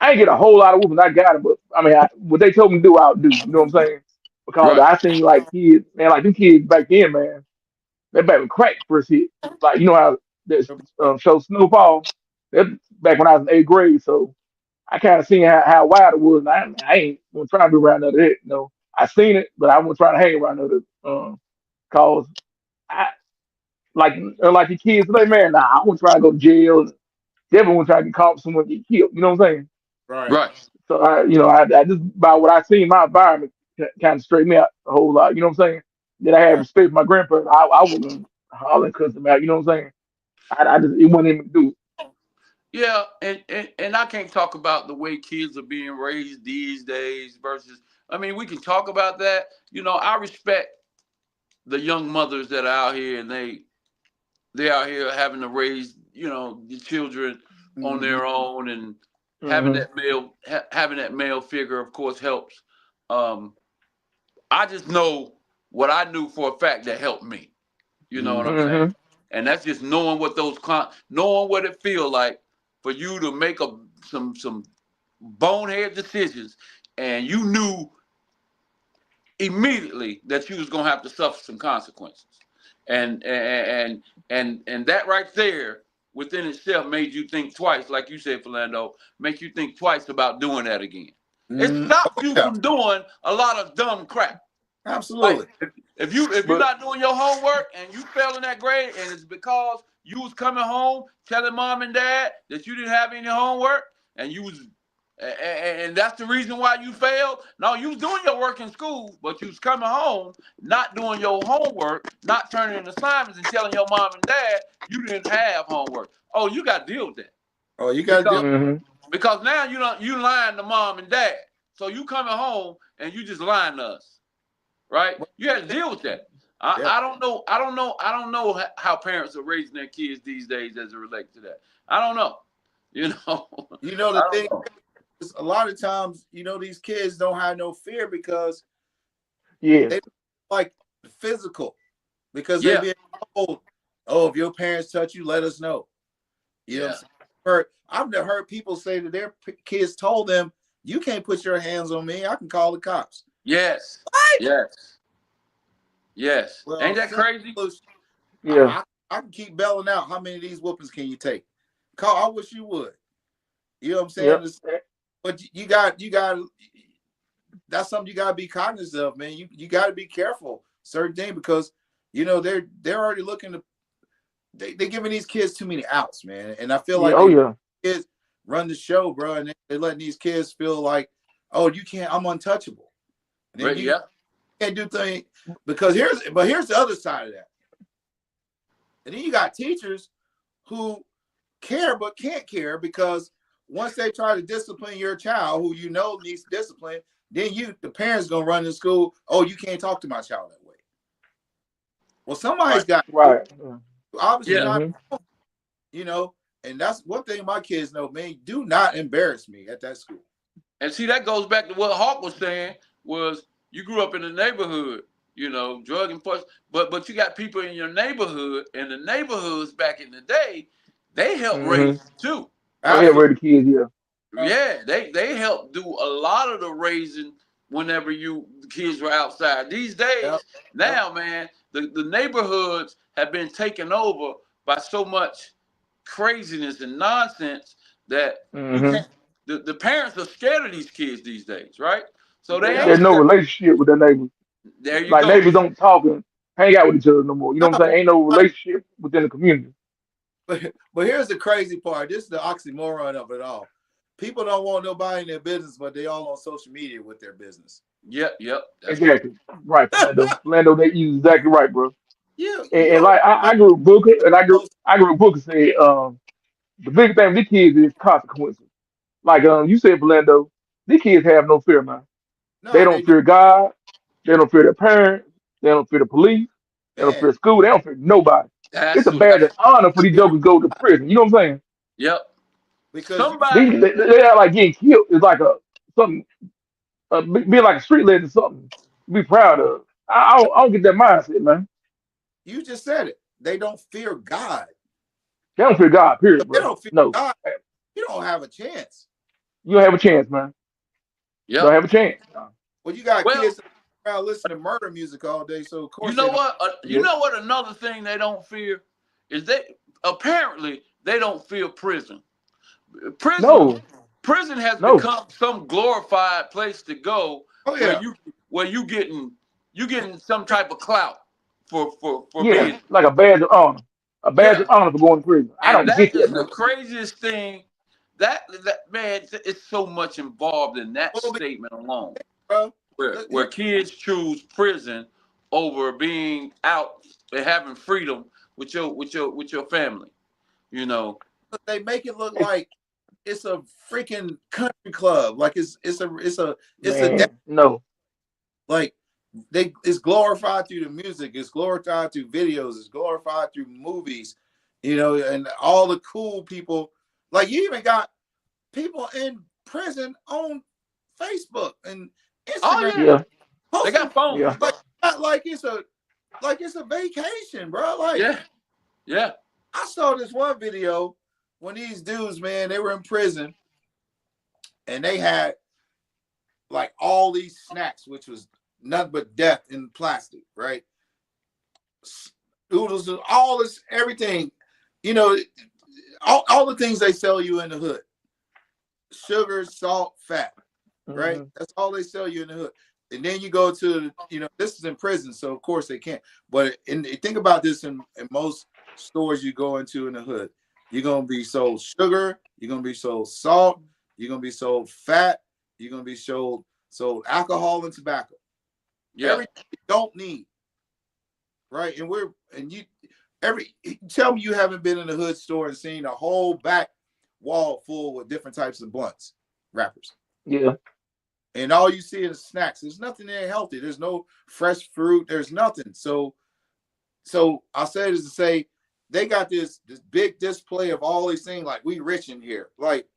I ain't get a whole lot of whooping. I got it, but I mean, what they told me to do, I'll do. You know what I'm saying? Because Right. I seen like kids, man, like them kids back then, man, they back with crack first hit. Like you know how that show Snowfall. That back when I was in 8th grade, so I kind of seen how wild it was. And I ain't gonna try to be around none of that. I seen it, but I wasn't trying to hang around none of it. Cause I like the kids today, man. Nah, I wasn't trying to go to jail. Definitely wasn't trying to get caught with someone get killed. You know what I'm saying? Right. Right. So I just by what I seen, my environment kind of straightened me out a whole lot. You know what I'm saying? That I had respect for my grandparents. I wasn't hollering, cussing them out. You know what I'm saying? I just it wasn't even do. Yeah, and I can't talk about the way kids are being raised these days versus. I mean, we can talk about that. I respect the young mothers that are out here and they out here having to raise the children on their own and having Mm-hmm. having that male figure, of course, helps. I just know what I knew for a fact that helped me. You know what I'm saying? Mm-hmm. And that's just knowing knowing what it feels like for you to make some bonehead decisions, and you knew immediately that you was gonna have to suffer some consequences, and that right there within itself made you think twice, like you said, Philando, make you think twice about doing that again. It stops you from doing a lot of dumb crap. Absolutely. Like, if you're But not doing your homework and you fail in that grade, and it's because you was coming home telling mom and dad that you didn't have any homework, and and that's the reason why you failed. No, you was doing your work in school, but you was coming home not doing your homework, not turning in assignments, and telling your mom and dad you didn't have homework. Oh, you got to deal with that. Oh, you got to deal. mm-hmm. Because now you lying to mom and dad. So you coming home and you just lying to us. Right? You have to deal with that. I don't know. I don't know how parents are raising their kids these days as it relates to that. I don't know. The thing is, a lot of times, these kids don't have no fear because Yeah. they like physical. because they Yeah. being told, oh, if your parents touch you, let us know. You know what I'm saying? I've never heard people say that their kids told them, you can't put your hands on me. I can call the cops. Yes. What? Yes. Yes. Well, Ain't that crazy? Yeah. I can keep belling out. How many of these whoopings can you take? I wish you would. You know what I'm saying? Yep. But you got that's something you gotta be cognizant of, man. You gotta be careful certain things because they're already looking to they're giving these kids too many outs, man. And I feel like kids run the show, bro, and they're letting these kids feel like, oh, I'm untouchable. And then you can't do things because here's the other side of that. And then you got teachers who care but can't care because once they try to discipline your child who needs discipline, then the parents gonna run to school. Oh, you can't talk to my child that way. Well, somebody's got obviously not, and that's one thing my kids know, man. Do not embarrass me at that school. And see, that goes back to what Hawk was saying, was you grew up in the neighborhood, drug enforcement, but you got people in your neighborhood, and the neighborhoods back in the day, they helped raise too. Right? They help raise the kids, Yeah, they help do a lot of the raising whenever the kids were outside. These days, now, man, the neighborhoods have been taken over by so much craziness and nonsense that you can't, the parents are scared of these kids these days, right? So there's no relationship with their neighbors. There you go. Neighbors don't talk and hang out with each other no more. You know what I'm saying? Ain't no relationship within the community. But here's the crazy part. This is the oxymoron of it all. People don't want nobody in their business, but they all on social media with their business. Yep. Exactly. Right, Lando, you exactly right, bro. Yeah. And like I grew with Booker, and I grew with Booker said, the big thing with these kids is consequences. Like you said, Orlando, these kids have no fear, man. They don't fear God. They don't fear their parents. They don't fear the police. They don't fear school. They don't fear nobody. It's a badge of honor for these jokers to go to prison. You know what I'm saying? Yep. Because they are like getting killed. It's like something being like a street legend is something to be proud of. I don't get that mindset, man. You just said it. They don't fear God. They don't fear God, period, bro. They don't fear God. You don't have a chance. You don't have a chance, man. Yeah. You don't have a chance. Well, you got kids around listening to murder music all day, so of course. You know what? Another thing they don't fear is apparently they don't fear prison. Prison has become some glorified place to go where you getting some type of clout for being like a badge of honor. A badge of honor for going to prison. I don't get that. That is the craziest thing. That man, it's so much involved in that statement alone. Where kids choose prison over being out and having freedom with your family. They make it look like it's a freaking country club. Like it's like it's glorified through the music, it's glorified through videos, it's glorified through movies, and all the cool people. Like you even got people in prison on Facebook and Instagram. They got phones. Yeah. Like it's a vacation, bro. Like yeah. I saw this one video when these dudes, man, they were in prison and they had like all these snacks, which was nothing but death in plastic, right? Noodles, all this, everything, all the things they sell you in the hood. Sugar, salt, fat, right? That's all they sell you in the hood. And then you go to, this is in prison, so of course they can't. But think about this in most stores you go into in the hood. You're going to be sold sugar, you're going to be sold salt, you're going to be sold fat, you're going to be sold alcohol and tobacco. Yeah. Everything you don't need. Right? Tell me you haven't been in the hood store and seen a whole back wall full with different types of blunts, wrappers. Yeah. And all you see is snacks. There's nothing there healthy. There's no fresh fruit. There's nothing. So I say this to say they got this big display of all these things like we rich in here. Like,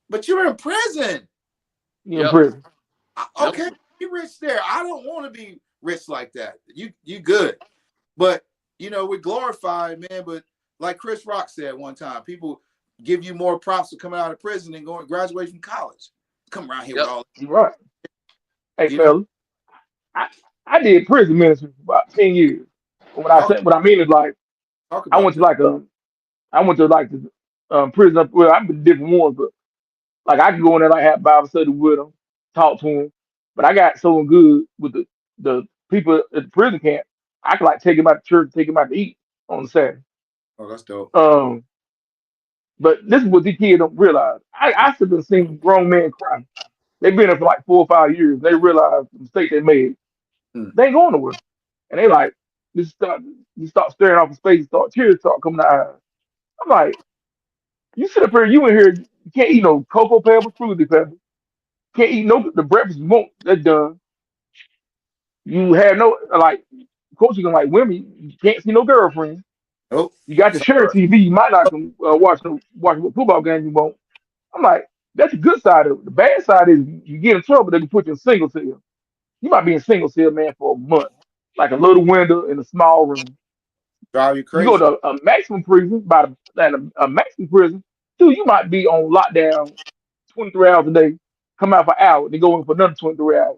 but you're in prison. You're in prison. Okay, you rich there. I don't want to be rich like that. You good. But we glorify it, man. But like Chris Rock said one time, people give you more props for coming out of prison than going graduate from college. Come around here with all, You're right. Hey, you know, fella, I did prison ministry for about 10 years. What talk what I mean is like talk I about went to that. like I went to like the prison up. Well, I've been to different ones, but like I could go in there like have Bible study with them, talk to them. But I got so good with the people at the prison camp, I could like take them out to church, take them out to eat on the Saturday. Oh, that's dope. Um, but this is what these kids don't realize. I still been seeing grown men cry. They've been there for like 4 or 5 years. They realize the mistake they made. Hmm. They ain't going nowhere, and they like you start staring off the space, start tears start coming out. Eyes. I'm like, you sit up here, you in here, you can't eat no cocoa pebbles, fruity pebbles. Can't eat no the breakfast you want. That's done. You have no like, of course you can like women. You can't see no girlfriend. Oh, You got the sorry. share TV. You might not can watch what football game you want. I'm like, that's the good side of it. The bad side is you get in trouble. They can put you in single cell. You might be in single cell, man, for a month, like a little window in a small room. Drive you You go crazy. to a maximum prison, a maximum prison, dude, you might be on lockdown 23 hours a day, come out for an hour, then go in for another 23 hours.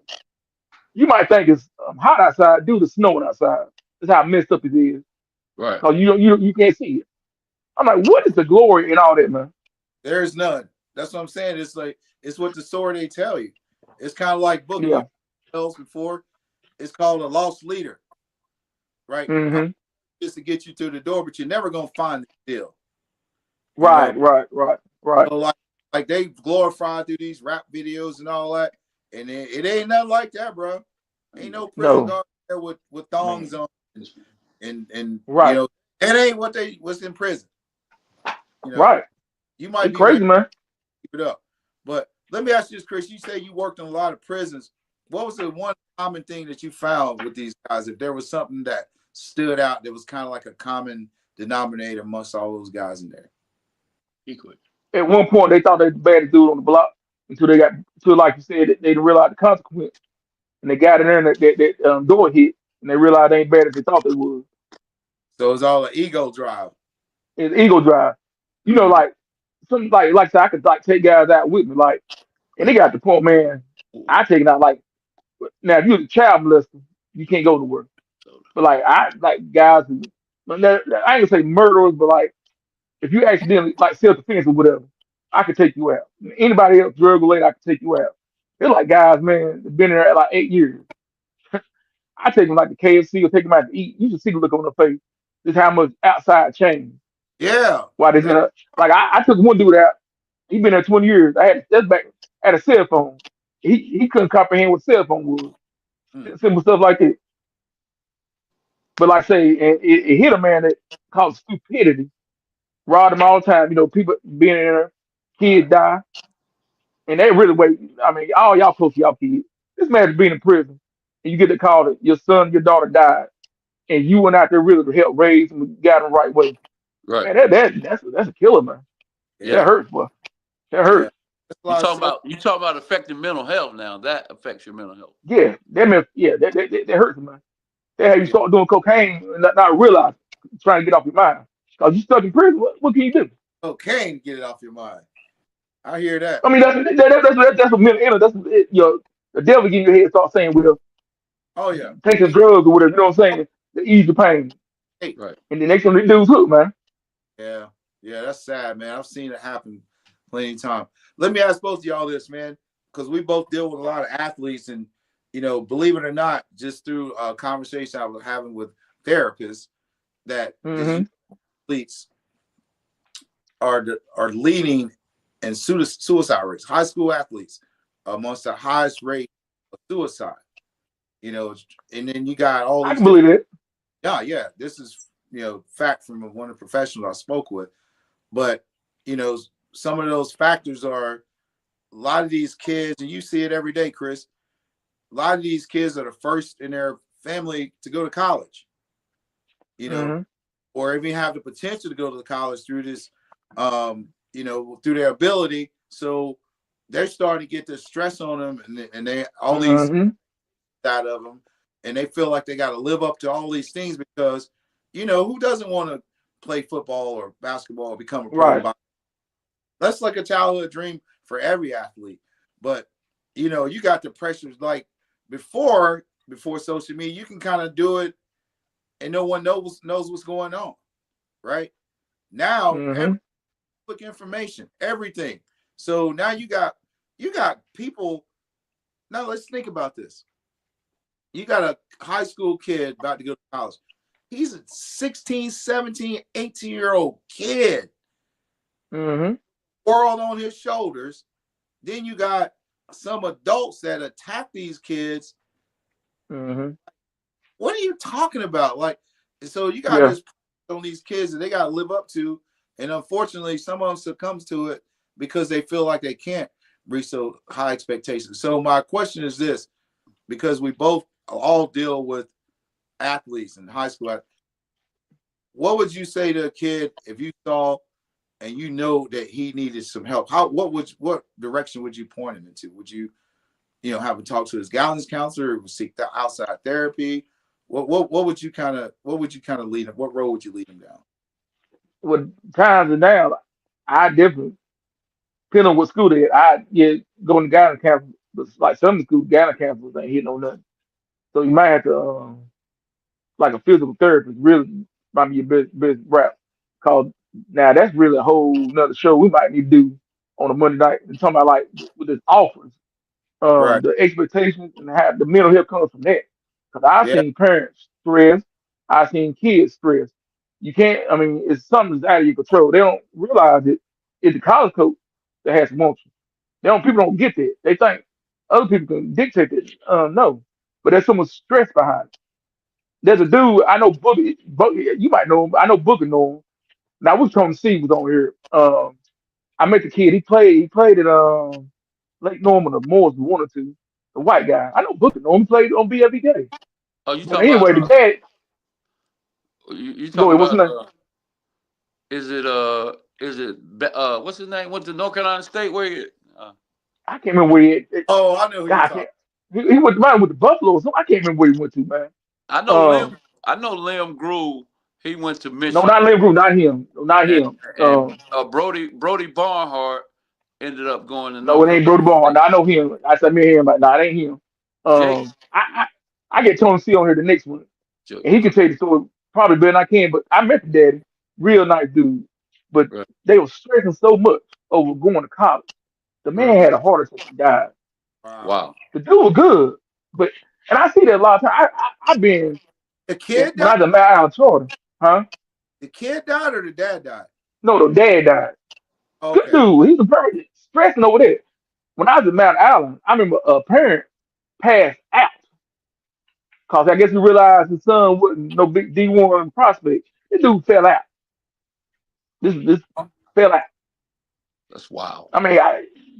You might think it's hot outside due to snowing outside. That's how messed up it is. Right. Cause you can't see it. I'm like, what is the glory in all that, man? There is none. That's what I'm saying. It's like it's what the story they tell you. It's kind of like book Yeah. like tells before. It's called a lost leader, right? hmm Just to get you to the door, but you're never gonna find the deal. You know, Right. so like they glorify through these rap videos and all that, and it ain't nothing like that, bro. Ain't no prison No. guard there with thongs on, and Right. that ain't what's in prison. You know, Right. you might It's be like crazy, man. keep it up, but let me ask you this, Chris. You say you worked in a lot of prisons. What was the one common thing that you found with these guys? If there was something that stood out, that was kind of like a common denominator amongst all those guys in there. Equally. At one point, they thought they were the baddest dude on the block until like you said, they didn't realize the consequence. And they got in there and that door hit, and they realized they ain't bad as they thought they was. So it's all an ego drive. It's ego drive. You know, like some like I said, I could like take guys out with me, like, and they got the point, man. I take it out like now. If you're a child molester, you can't go to work. But like I like guys who, but I ain't gonna say murderers, but like if you accidentally like self defense or whatever, I could take you out. Anybody else drug related, I could take you out. They're like guys, man, they've been there like 8 years. I take them like to KFC or take them out to eat. You should see the look on their face. Just how much outside change. Yeah. Why they gonna like I took one dude out. He been there 20 years. That's back had a cell phone. He couldn't comprehend what cell phone was. Mm. Simple stuff like that. But like I say, and it hit a man that caused stupidity. Robbed him all the time. You know, people being in there, kids die. And they really wait. I mean, all y'all close to y'all kids. This man's being in prison. And you get the call that your son, your daughter died. And you went out there really to help raise them, got them the right way. Right. Man, that's a killer, man. Yeah. That hurts, boy. That Yeah. hurts. That's a lot of stuff. You talking about affecting mental health now. That affects your mental health. Yeah, that hurts, man. They have you start doing cocaine and not realize trying to get off your mind. Cause you stuck in prison. What can you do? Cocaine, get it off your mind. I hear that. I mean, that's what mental illness. The devil get in your head start saying, well, Oh yeah. taking drugs or whatever. You know what I'm saying? To ease the pain. Hey. Right. And the next one they do is hook, man. Yeah. Yeah, that's sad, man. I've seen it happen plenty of times. Let me ask both of y'all this, man, because we both deal with a lot of athletes, and believe it or not, just through a conversation I was having with therapists, that these athletes are leading in suicide rates. High school athletes amongst the highest rate of suicide. And then you got all I these. can believe it. Yeah. This is fact from one of the professionals I spoke with. But some of those factors are a lot of these kids, and you see it every day, Chris. A lot of these kids are the first in their family to go to college, or even have the potential to go to college through this, through their ability. So they're starting to get this stress on them, and they all these out of them, and they feel like they got to live up to all these things because who doesn't want to play football or basketball or become a pro? Right. That's like a childhood dream for every athlete. But you got the pressures like before social media. You can kind of do it, and no one knows what's going on. Right now, public information, everything. So now you got people. Now let's think about this. You got a high school kid about to go to college. He's a 16, 17, 18-year-old kid. World on his shoulders. Then you got some adults that attack these kids. What are you talking about? Like, so you got this on these kids that they got to live up to. And unfortunately, some of them succumbs to it because they feel like they can't reach so high expectations. So my question is this, because we both all deal with athletes in high school. What would you say to a kid if you saw and you know that he needed some help? What direction would you point him into? Would you, have him talk to his guidance counselor or seek the outside therapy? What would you kind of lead him? What road would you lead him down? With times and now, I definitely, depending on what school they at, going to guidance counselor, but like some school guidance counselors ain't hitting on nothing. So you might have to, like a physical therapist, really might be your best rap. Cause now that's really a whole nother show we might need to do on a Monday night. And talking about like with this offers, Right. the expectations and how the mental health comes from that. Cause I've Yeah. seen parents stressed, I've seen kids stressed. You can't. I mean, it's something that's out of your control. They don't realize it. It's the college coach that has emotions. People don't get that. They think other people can dictate it. No, but there's so much stress behind it. There's a dude I know, Boogie. You might know him. I know Boogie know him. Now we come to see was on here. I met the kid. He played at Lake Norman or Moore's one or two. The white guy. I know Boogie know him. He played on BFBK. Oh, you But talking about anyway, the dad. you Go talking ahead. What's the about name? is it what's his name? Went to North Carolina State where you I can't remember where Oh, I know who you're God, talking. he went to mine with the Buffalo. So I can't remember where he went to, man. I know Um, Liam Groove. He went to no, not Michigan, Lynn Group, not him. No, not and him. Brody Barnhart ended up going to No, North it ain't Brody Carolina Ball. State. No, I know him. I said me him, but no, it ain't him. Jake, I get Tony C on here the next one, and he can tell you the story probably better than I can. But I met the daddy, real nice dude. But right. they were stressing so much over going to college. The man had a heart attack and died. Wow. The dude was good, but and I see that a lot of times. I've been The kid when I died? was a man out of Florida, huh? The kid died or the dad died? No, the dad died. Good Okay. dude. He's a perfect stressing over there. When I was in Mount Allen, I remember a parent passed out because I guess he realized his son wasn't no big D1 prospect. This dude fell out. This fell out. That's wild. I mean,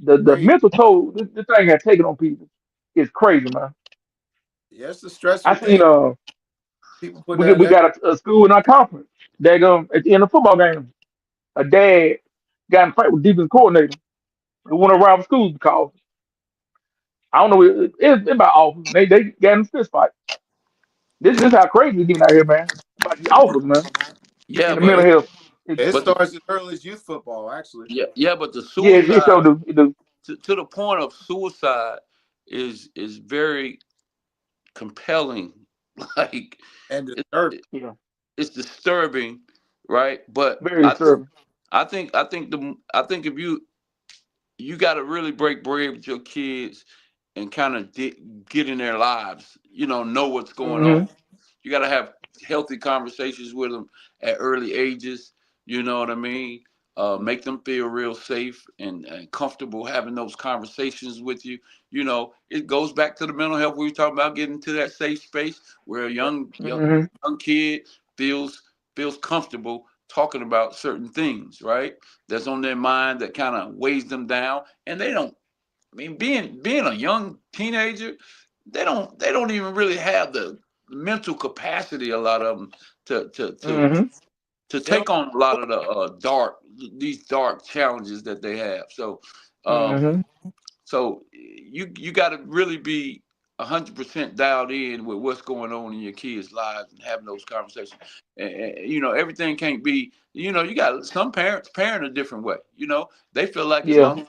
the Crazy. mental toll this thing has taken on people is crazy, man. Yeah, it's a I stressful seen thing. People put we, that we next. got a school in our conference. They at the end of the football game, a dad got in a fight with defense coordinator who went around the school because I don't know it's about offers. They got in a fist fight. This is how crazy it's getting out here, man. About the offers, man, Yeah, and the mental but health. It but the, starts as early as youth football, actually. but the Yeah, it suicide sure do. It do. to the point of suicide is very compelling. Like And it, disturbing. it, Yeah, it's disturbing, right? But very disturbing. I think if you got to really break bread with your kids and kind of get in their lives, know what's going on. Hmm. You got to have healthy conversations with them at early ages. You know what I mean? Make them feel real safe and comfortable having those conversations with you. It goes back to the mental health we were talking about, getting to that safe space where a Hmm. young kid feels comfortable talking about certain things, right? That's on their mind that kind of weighs them down, and they don't. I mean, being a young teenager, they don't even really have the mental capacity. A lot of them to to to Hmm. to They don't take on a lot of the these dark challenges that they have. So, um, Hmm. so you got to really be 100% dialed in with what's going on in your kids' lives and having those conversations. And everything can't be. You got some parents parent a different way. They feel like as Yeah.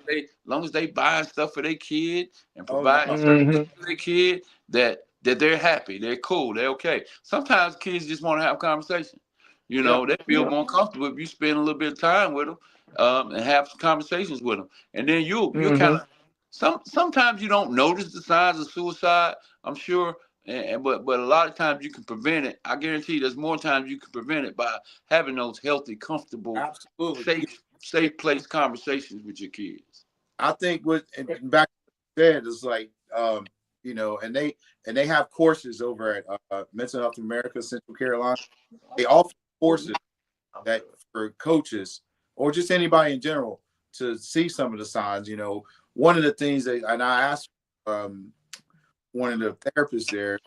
long as they buying stuff for their kid and Oh providing no. certain things Mhm. for their kid, that they're happy, they're cool, they're okay. Sometimes kids just want to have conversations. Yeah. They feel Yeah. more comfortable if you spend a little bit of time with them, and have some conversations with them, and then you kind Mhm. of sometimes you don't notice the signs of suicide. I'm sure, but a lot of times you can prevent it. I guarantee there's more times you can prevent it by having those healthy, comfortable, Absolutely. safe place conversations with your kids. I think what and back then is like and they have courses over at Mental Health America, Central Carolina. They offer courses that for coaches or just anybody in general to see some of the signs. One of the things and I asked um, one of the therapists there,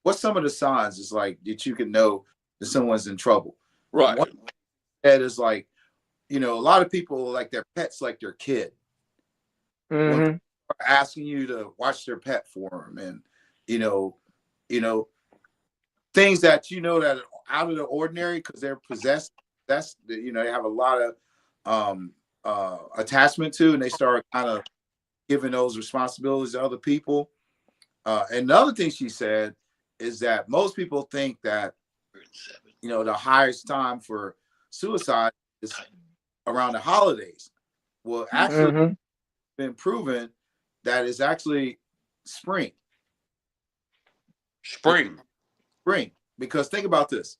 what's some of the signs is like that you can know that someone's in trouble. Right. One that is like, a lot of people like their pets like their kid. When people Mhm. are asking you to watch their pet for them, and you know, you know things that that are out of the ordinary because they're possessed. That's they have a lot of attachment to, and they start kind of giving those responsibilities to other people. Another thing she said is that most people think that the highest time for suicide is around the holidays. Well, actually, it's Mhm. been proven that it's actually spring. It's Spring. spring because think about this.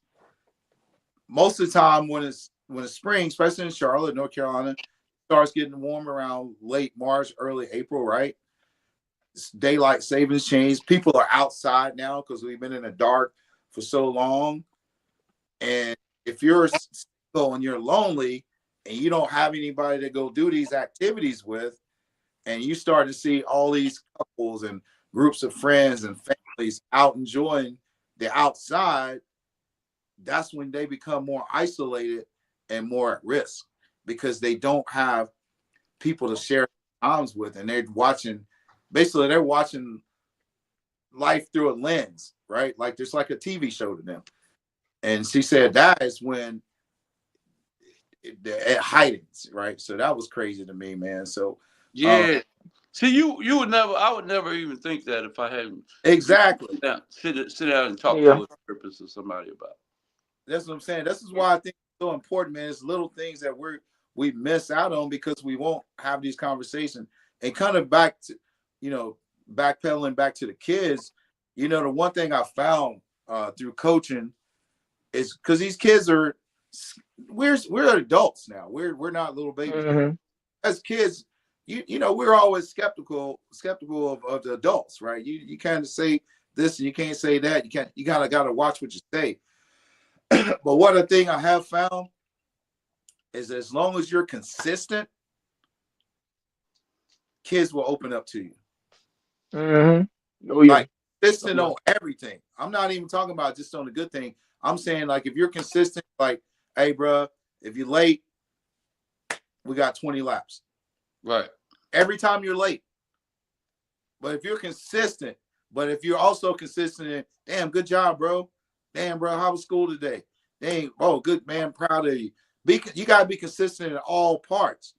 Most of the time when it's spring, especially in Charlotte, North Carolina, it starts getting warm around late March, early April, right? It's daylight savings change. People are outside now because we've been in the dark for so long. And if you're single and you're lonely and you don't have anybody to go do these activities with, and you start to see all these couples and groups of friends and families out enjoying the outside, that's when they become more isolated and more at risk because they don't have people to share times with, and they're watching life through a lens, right? Like there's like a TV show to them. And she said that is when it heightens, right? So that was crazy to me, man. So Yeah. See, you would never. I would never even think that if I hadn't exactly. sit down and talk Yeah. to a therapist or somebody about it. That's what I'm saying. This is why I think it's so important, man. It's little things that we miss out on because we won't have these conversations. And kind of back to, backpedaling back to the kids, the one thing I found through coaching is because these kids we're adults now. We're not little babies. Mhm. As kids, we're always skeptical of the adults, right? You can't say this and you can't say that. You kind of got to watch what you say. But one of the thing I have found is as long as you're consistent, kids will open up to you. Mhm. Oh yeah. Like consistent on everything. I'm not even talking about just on the good thing. I'm saying like if you're consistent, like, hey, bro, if you're late, we got 20 laps. Right. Every time you're late. But if you're consistent, but if you're also consistent in, damn, good job, bro. Damn, bro, how was school today? Dang, oh, good man, proud of you. You gotta be consistent in all parts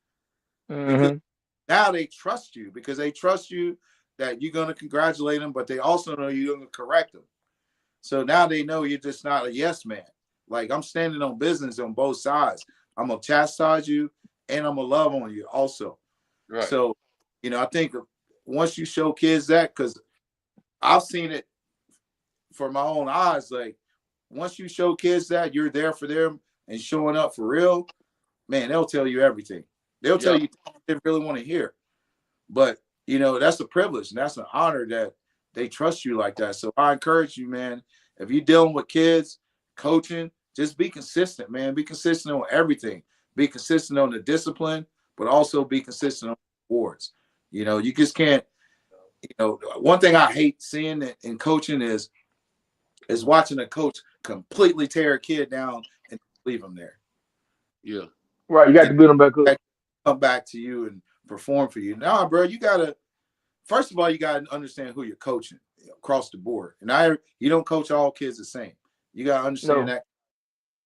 because Mhm. now they trust you because they trust you that you're gonna congratulate them, but they also know you're gonna correct them. So now they know you're just not a yes man. Like I'm standing on business on both sides. I'm gonna chastise you and I'm gonna love on you also. Right. So, I think once you show kids that, because I've seen it for my own eyes, like once you show kids that you're there for them and showing up for real, man, they'll tell you everything. They'll tell Yeah. you things they really want to hear. But that's a privilege and that's an honor that they trust you like that. So I encourage you, man, if you're dealing with kids, coaching, just be consistent, man. Be consistent on everything. Be consistent on the discipline, but also be consistent on the rewards. You just can't, one thing I hate seeing in coaching is watching a coach completely tear a kid down and leave him there. Yeah. Right. You got And to build them back up. come back to you and perform for you. Now, bro, first of all, you gotta understand who you're coaching. across the board. And you don't coach all kids the same. You gotta understand that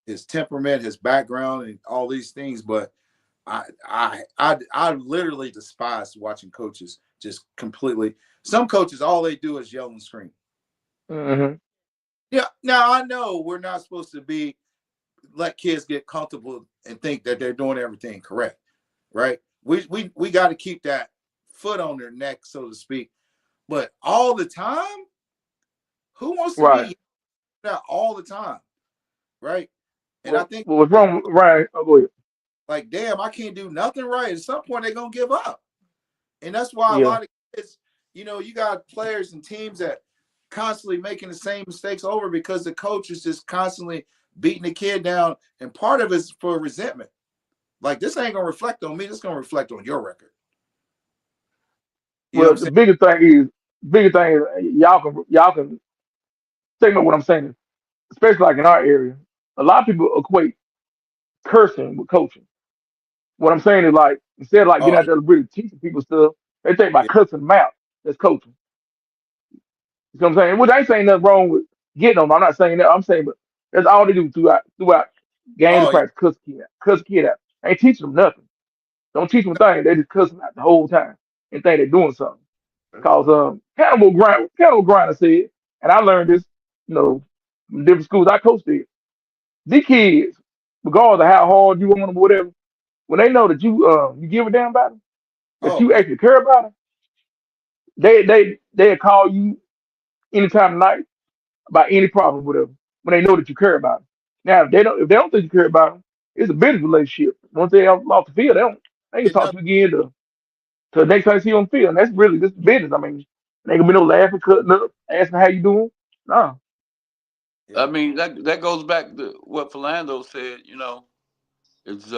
his temperament, his background, and all these things. But I literally despise watching coaches just completely. Some coaches, all they do is yell and scream. Mm-hmm. Yeah. Now I know we're not supposed to let kids get comfortable and think that they're doing everything correct, right? We got to keep that foot on their neck, so to speak. But all the time, who wants to be that all the time, right? And I think what's wrong, Ryan? Oh, go ahead. Like, damn, I can't do nothing right. At some point, they're gonna give up, and that's why a Yeah. lot of kids, you got players and teams that constantly making the same mistakes over because the coach is just constantly beating the kid down, and part of it's for resentment. Like, this ain't gonna reflect on me. This is gonna reflect on your record. You know Well, what I'm the biggest thing is y'all can think about what I'm saying, especially like in our area. A lot of people equate cursing with coaching. What I'm saying is like instead of like saying? getting Oh, out there really teaching people stuff, they think about yeah. cussing them out. That's coaching. You know what I'm saying? Which I ain't saying nothing wrong with getting them. I'm not saying that. I'm saying, but that's all they do throughout game Oh, yeah. practice. Cuss a kid out. Ain't teaching them nothing. Don't teach them a thing. They just cuss them out the whole time and think they're doing something. Cause Cannibal Grinder said, and I learned this, from different schools I coached in. These kids, regardless of how hard you want them or whatever, when they know that you give a damn about them, that Oh, you yeah. actually care about them, they'll call you anytime of night about any problem, whatever. When they know that you care about them. Now, if they don't think you care about them, it's a business relationship. Once they off the field, they can It talk does. to you again to the next time you see you on the field. And that's really this business. I mean, they gonna be no laughing, cutting up, asking how you doing. No. I Yeah. mean, that goes back to what Philando said. It's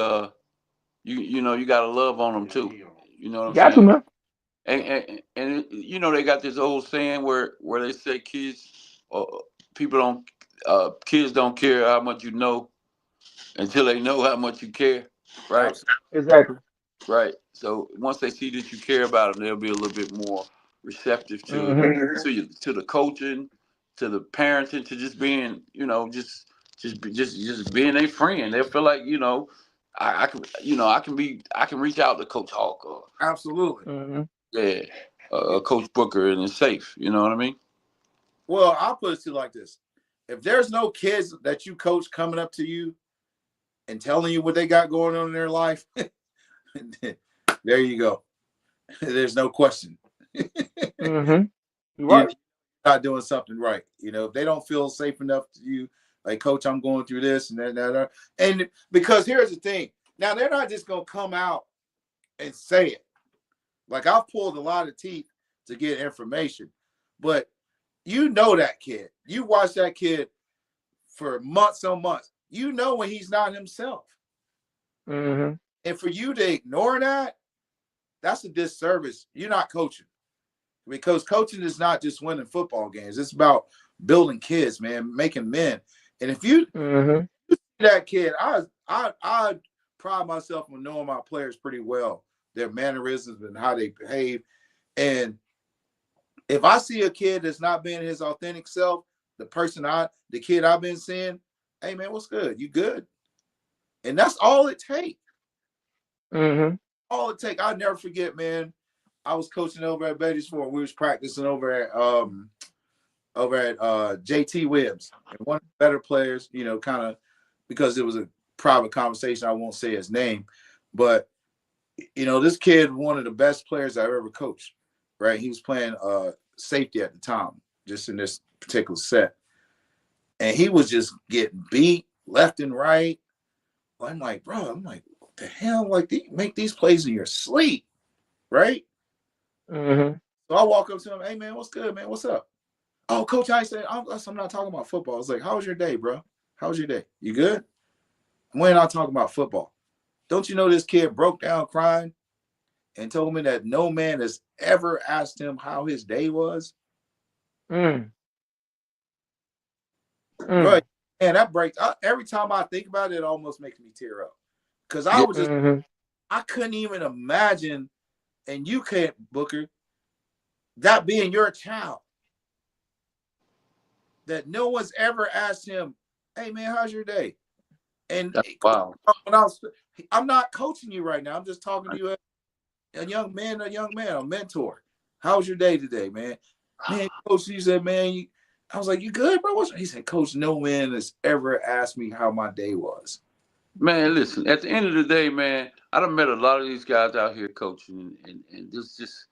you got to love on them too. You know what I'm Got to, saying? man. And they got this old saying where they say kids don't care how much you know until they know how much you care, right? Absolutely. Exactly. Right. So once they see that you care about them, they'll be a little bit more receptive to Hmm. to the coaching, to the parenting, to just being, just being a friend. They'll feel like, I can reach out to Coach Hawk or Absolutely. Hmm. yeah, Coach Booker, and it's safe. You know what I mean? Well, I'll put it to you like this: if there's no kids that you coach coming up to you and telling you what they got going on in their life, there you go. There's no question. Hmm. You're You're right. not doing something right. If they don't feel safe enough to you, like, Coach, I'm going through this and that. And because here's the thing. Now, they're not just going to come out and say it. Like, I've pulled a lot of teeth to get information. But that kid. You watch that kid for months on months. When he's not himself. Hmm. And for you to ignore that, that's a disservice. You're not coaching. Because coaching is not just winning football games. It's about building kids, man, making men. And if you Hmm. that kid, I pride myself on knowing my players pretty well, their mannerisms and how they behave. And if I see a kid that's not being his authentic self, the kid I've been seeing, hey man, what's good? You good? And that's all it takes. Hmm. All it takes. I'll never forget, man. I was coaching over at Betty's Ford. We was practicing over at JT Wibbs, and one of the better players, kind of, because it was a private conversation. I won't say his name, but this kid, one of the best players I've ever coached. Right, he was playing safety at the time, just in this particular set, and he was just getting beat left and right. I'm like, bro, what the hell? Like, you make these plays in your sleep, right? Hmm. So I walk up to him, hey man, what's good, man? What's up? Oh, Coach, I said, I'm not talking about football. I was like, how was your day, bro? How was your day? You good? We're not talking about football. Don't you know this kid broke down crying and told me that no man has ever asked him how his day was? Mm. Bro, Mm. and that breaks. Every time I think about it, it almost makes me tear up. Because Yeah. Hmm. I couldn't even imagine, and you can't, Booker, that being your child. that no one's ever asked him, "Hey man, how's your day?" And wow. I'm not coaching you right now. I'm just talking to you as a young man, a mentor. How's your day today, man? Man, coach, he said, man, I was like, you good, bro? He said, coach, no man has ever asked me how my day was. Man, listen, at the end of the day, man, I done met a lot of these guys out here coaching, and this just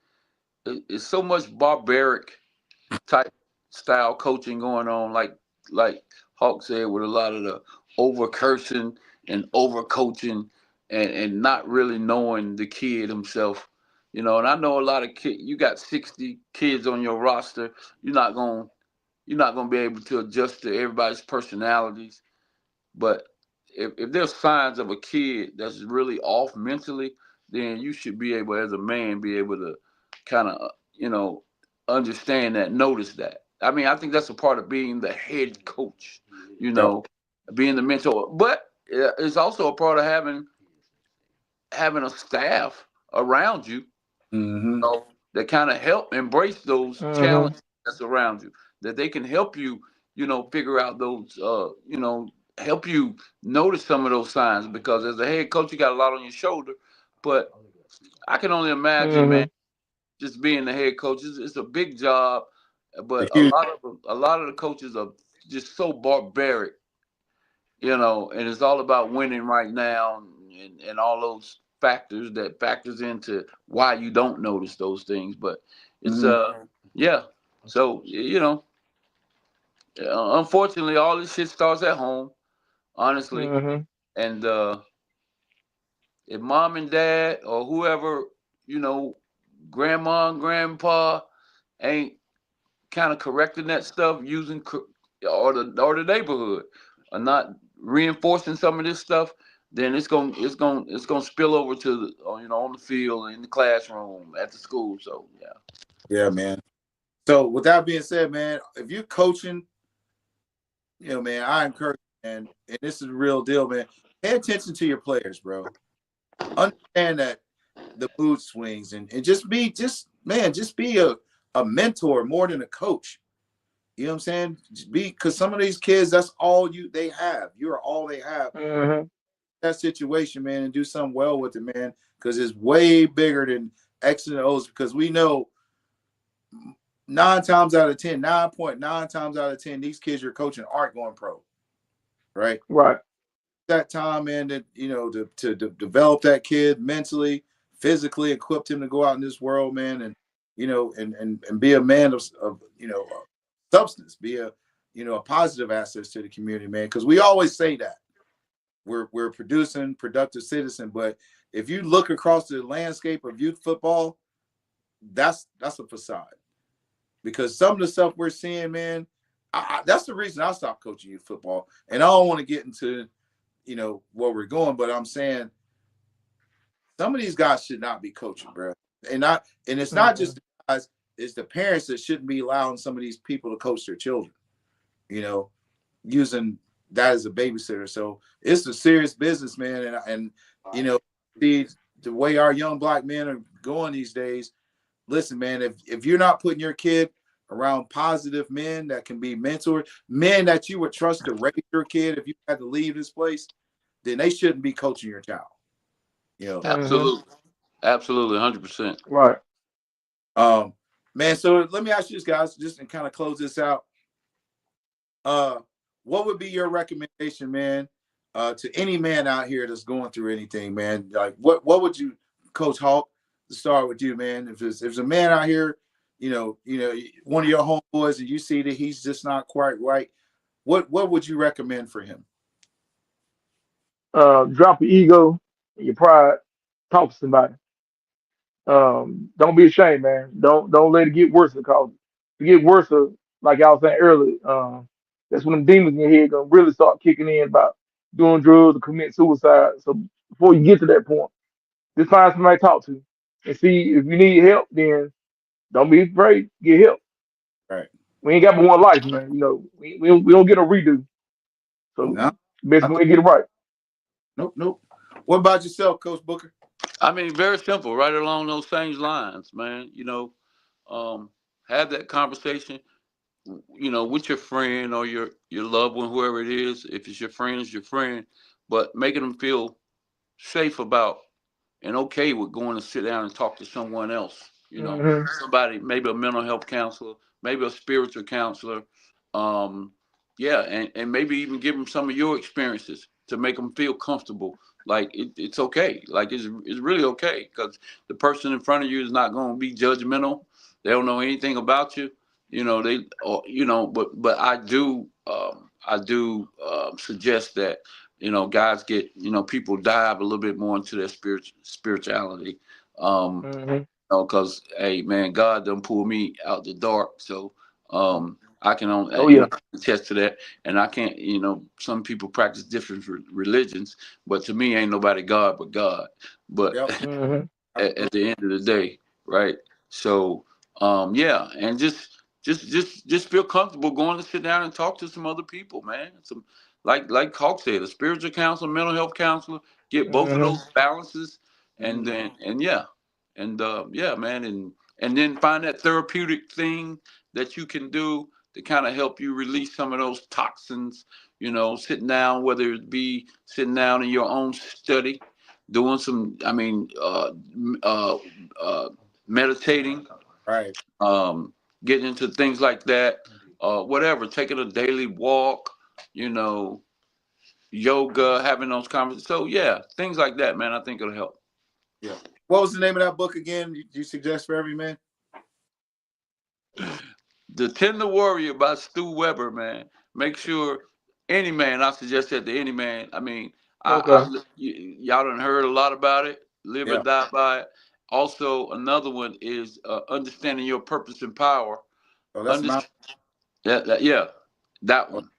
it's so much barbaric type style coaching going on, like Hawk said, with a lot of the over cursing and over coaching and not really knowing the kid himself. And I know a lot of kids. You got 60 kids on your roster. You're not gonna be able to adjust to everybody's personalities. But if there's signs of a kid that's really off mentally, then you should be able, as a man, be able to kind of, understand that, notice that. I mean, I think that's a part of being the head coach, being the mentor. But it's also a part of having a staff around you, Mm-hmm. that kind of help embrace those challenges that's around you, that they can help you, figure out those, help you notice some of those signs. Because as a head coach, you got a lot on your shoulder. But I can only imagine, man, just being the head coach, it's a big job. But a lot of the coaches are just so barbaric, and it's all about winning right now, and all those factors into why you don't notice those things. But it's yeah. So unfortunately, all this shit starts at home, honestly. And if mom and dad or whoever, grandma and grandpa ain't kind of correcting that stuff, using or the neighborhood are not reinforcing some of this stuff, then it's gonna spill over to the, on the field, in the classroom, at the school. So yeah, man. So with that being said, man, if you're coaching, man, I encourage you, man, and this is the real deal, man. Pay attention to your players, bro. Understand that the mood swings, and just be a mentor more than a coach. You know what I'm saying? Because some of these kids, that's all they have. You are all they have. That situation, man, and do something well with it, man. Because it's way bigger than X and O's. Because we know 9.9 times out of 10, these kids you're coaching aren't going pro. Right. That time, man, that to develop that kid mentally, physically, equipped him to go out in this world, man, and and be a man of substance, be a positive asset to the community, man. Because we always say that we're producing productive citizen, but if you look across the landscape of youth football, that's a facade. Because some of the stuff we're seeing, man, that's the reason I stopped coaching youth football. And I don't want to get into where we're going, but I'm saying some of these guys should not be coaching, bro. And it's not just the guys, it's the parents that shouldn't be allowing some of these people to coach their children, using that as a babysitter. So it's a serious business, man. And the way our young black men are going these days, listen, man, if you're not putting your kid around positive men that can be mentored, men that you would trust to raise your kid if you had to leave this place, then they shouldn't be coaching your child. Absolutely, 100%. Right. Man. So let me ask you this, guys, just to kind of close this out. What would be your recommendation, man, to any man out here that's going through anything, man? Like, what would you, Coach Hawk, to start with you, man? If there's a man out here, one of your homeboys, and you see that he's just not quite right, what would you recommend for him? Drop your ego and your pride. Talk to somebody. Don't be ashamed, man. Don't let it get worse, because if it get worse, like I was saying earlier, that's when them demons in your head gonna really start kicking in about doing drugs or committing suicide. So before you get to that point, just find somebody to talk to and see if you need help. Then don't be afraid. Get help. Right. We ain't got but one life, man. We don't get a redo. So No, best way to get it right. Nope. What about yourself, Coach Booker? I mean, very simple, right along those same lines, man. Have that conversation with your friend or your loved one, whoever it is. If it's your friend, it's your friend, but making them feel safe about and okay with going to sit down and talk to someone else. Mm-hmm. Somebody, maybe a mental health counselor, maybe a spiritual counselor. Um, yeah, and maybe even give them some of your experiences to make them feel comfortable. Like it's okay. Like it's really okay because the person in front of you is not going to be judgmental. They don't know anything about you. But I do suggest that guys get people dive a little bit more into their spirituality. Um, Mm-hmm. because hey man, God done pull me out the dark, so I can only Oh yeah. attest to that. And I can't, some people practice different religions, but to me, ain't nobody God but God. But Yep. Mm-hmm. at the end of the day, right? So yeah, and just feel comfortable going to sit down and talk to some other people, man. Some like Hawk said, a spiritual counselor, mental health counselor, get both of Mm-hmm. those balances, and Mhm. then and yeah, and yeah, man, and then find that therapeutic thing that you can do to kind of help you release some of those toxins. Sitting down, whether it be sitting down in your own study, doing some, uh, uh, meditating, Right. getting into things like that, whatever, taking a daily walk, you know, yoga, having those conversations. So yeah, things like that, man. I think it'll help. Yeah. What was the name of that book again? You suggest for every man? The Tender Warrior by Stu Weber, man. Make sure any man, I suggest that to any man. I mean, Okay. y'all done heard a lot about it. Live or Yeah. die by it. Also, another one is understanding your purpose and power. Oh, that's Under, Miles, yeah, that oh, one.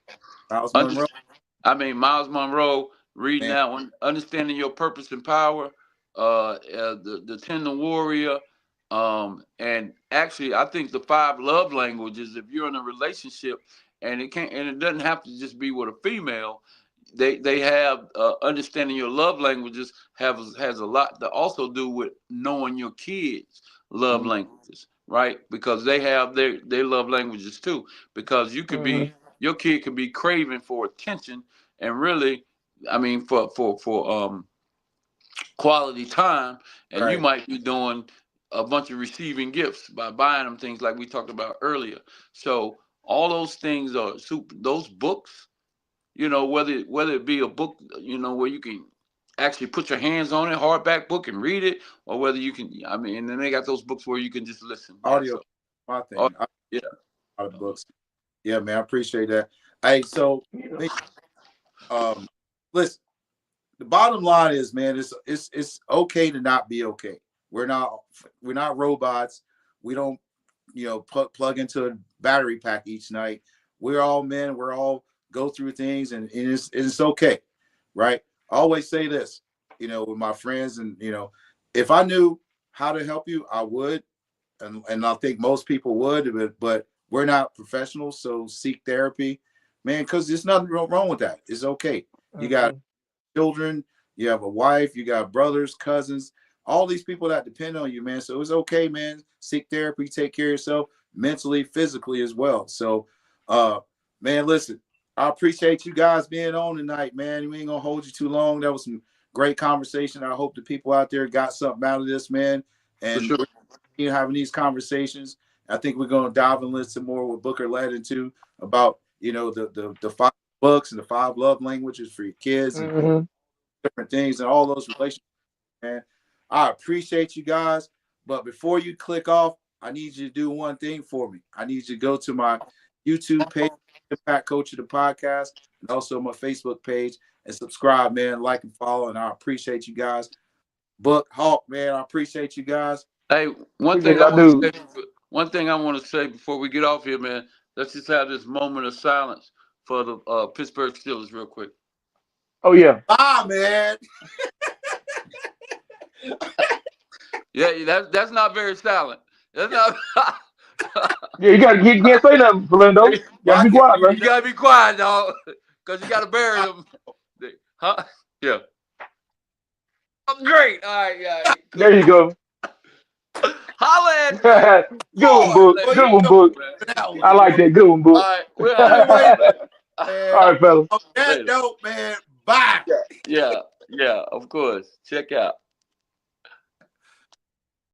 Miles Under, Monroe. Miles Monroe, reading Man. that one, understanding your purpose and power. The Tender Warrior, and actually, I think the five love languages. If you're in a relationship, and it doesn't have to just be with a female. They have understanding your love languages has a lot to also do with knowing your kids' love Mhm. languages, right? Because they have their love languages too. Because Mm-hmm. your kid could be craving for attention and really, I mean, for quality time, and you Right. might be doing a bunch of receiving gifts by buying them things like we talked about earlier. So all those things are super. Those books, whether it be a book, where you can actually put your hands on it, hardback book, and read it, or whether you can, I mean, and then they got those books where you can just listen, man. Audio, So, my oh, thing. I yeah, a lot of books. Yeah, man. I appreciate that. Hey, so Yeah. um, listen. The bottom line is, man, it's okay to not be okay. We're not robots. We don't, plug into a battery pack each night. We're all men. We're all go through things, and it's okay, right? I always say this, with my friends, and if I knew how to help you, I would, and I think most people would, but we're not professionals, so seek therapy, man, because there's nothing wrong with that. It's okay. You got Mm-hmm. children, you have a wife, you got brothers, cousins, all these people that depend on you, man. So it's okay, man. Seek therapy, take care of yourself mentally, physically as well. So, man, listen, I appreciate you guys being on tonight, man. We ain't gonna hold you too long. That was some great conversation. I hope the people out there got something out of this, man. for And sure. we're having these conversations. I think we're gonna dive and listen more what Booker led into about the 5 books and the 5 love languages for your kids and Mm-hmm. different things and all those relationships, man. I appreciate you guys. But before you click off, I need you to do one thing for me. I need you to go to my YouTube page, Impact Coach of the Podcast, and also my Facebook page and subscribe, man. Like and follow. And I appreciate you guys. Book Hawk, man. I appreciate you guys. Hey, one Appreciate thing it. I I want to do. say. One thing I want to say before we get off here, man. Let's just have this moment of silence for the Pittsburgh Steelers, real quick. Oh yeah. Man. Yeah, that's not very silent. That's not. Yeah, you can't say nothing, Fernando. You gotta be quiet, You man. gotta be quiet, dog, because you gotta bury them. Huh? Yeah. Oh, great. All right, yeah. There you go. Holla at Good one, Boy, Book. boy, Good you one, know Book. that one, I like boy. that. Good one, All Book. right, we'll holla Anyway, at All man, right, fellas. on that later. note, man, bye. Yeah, of course. Check out.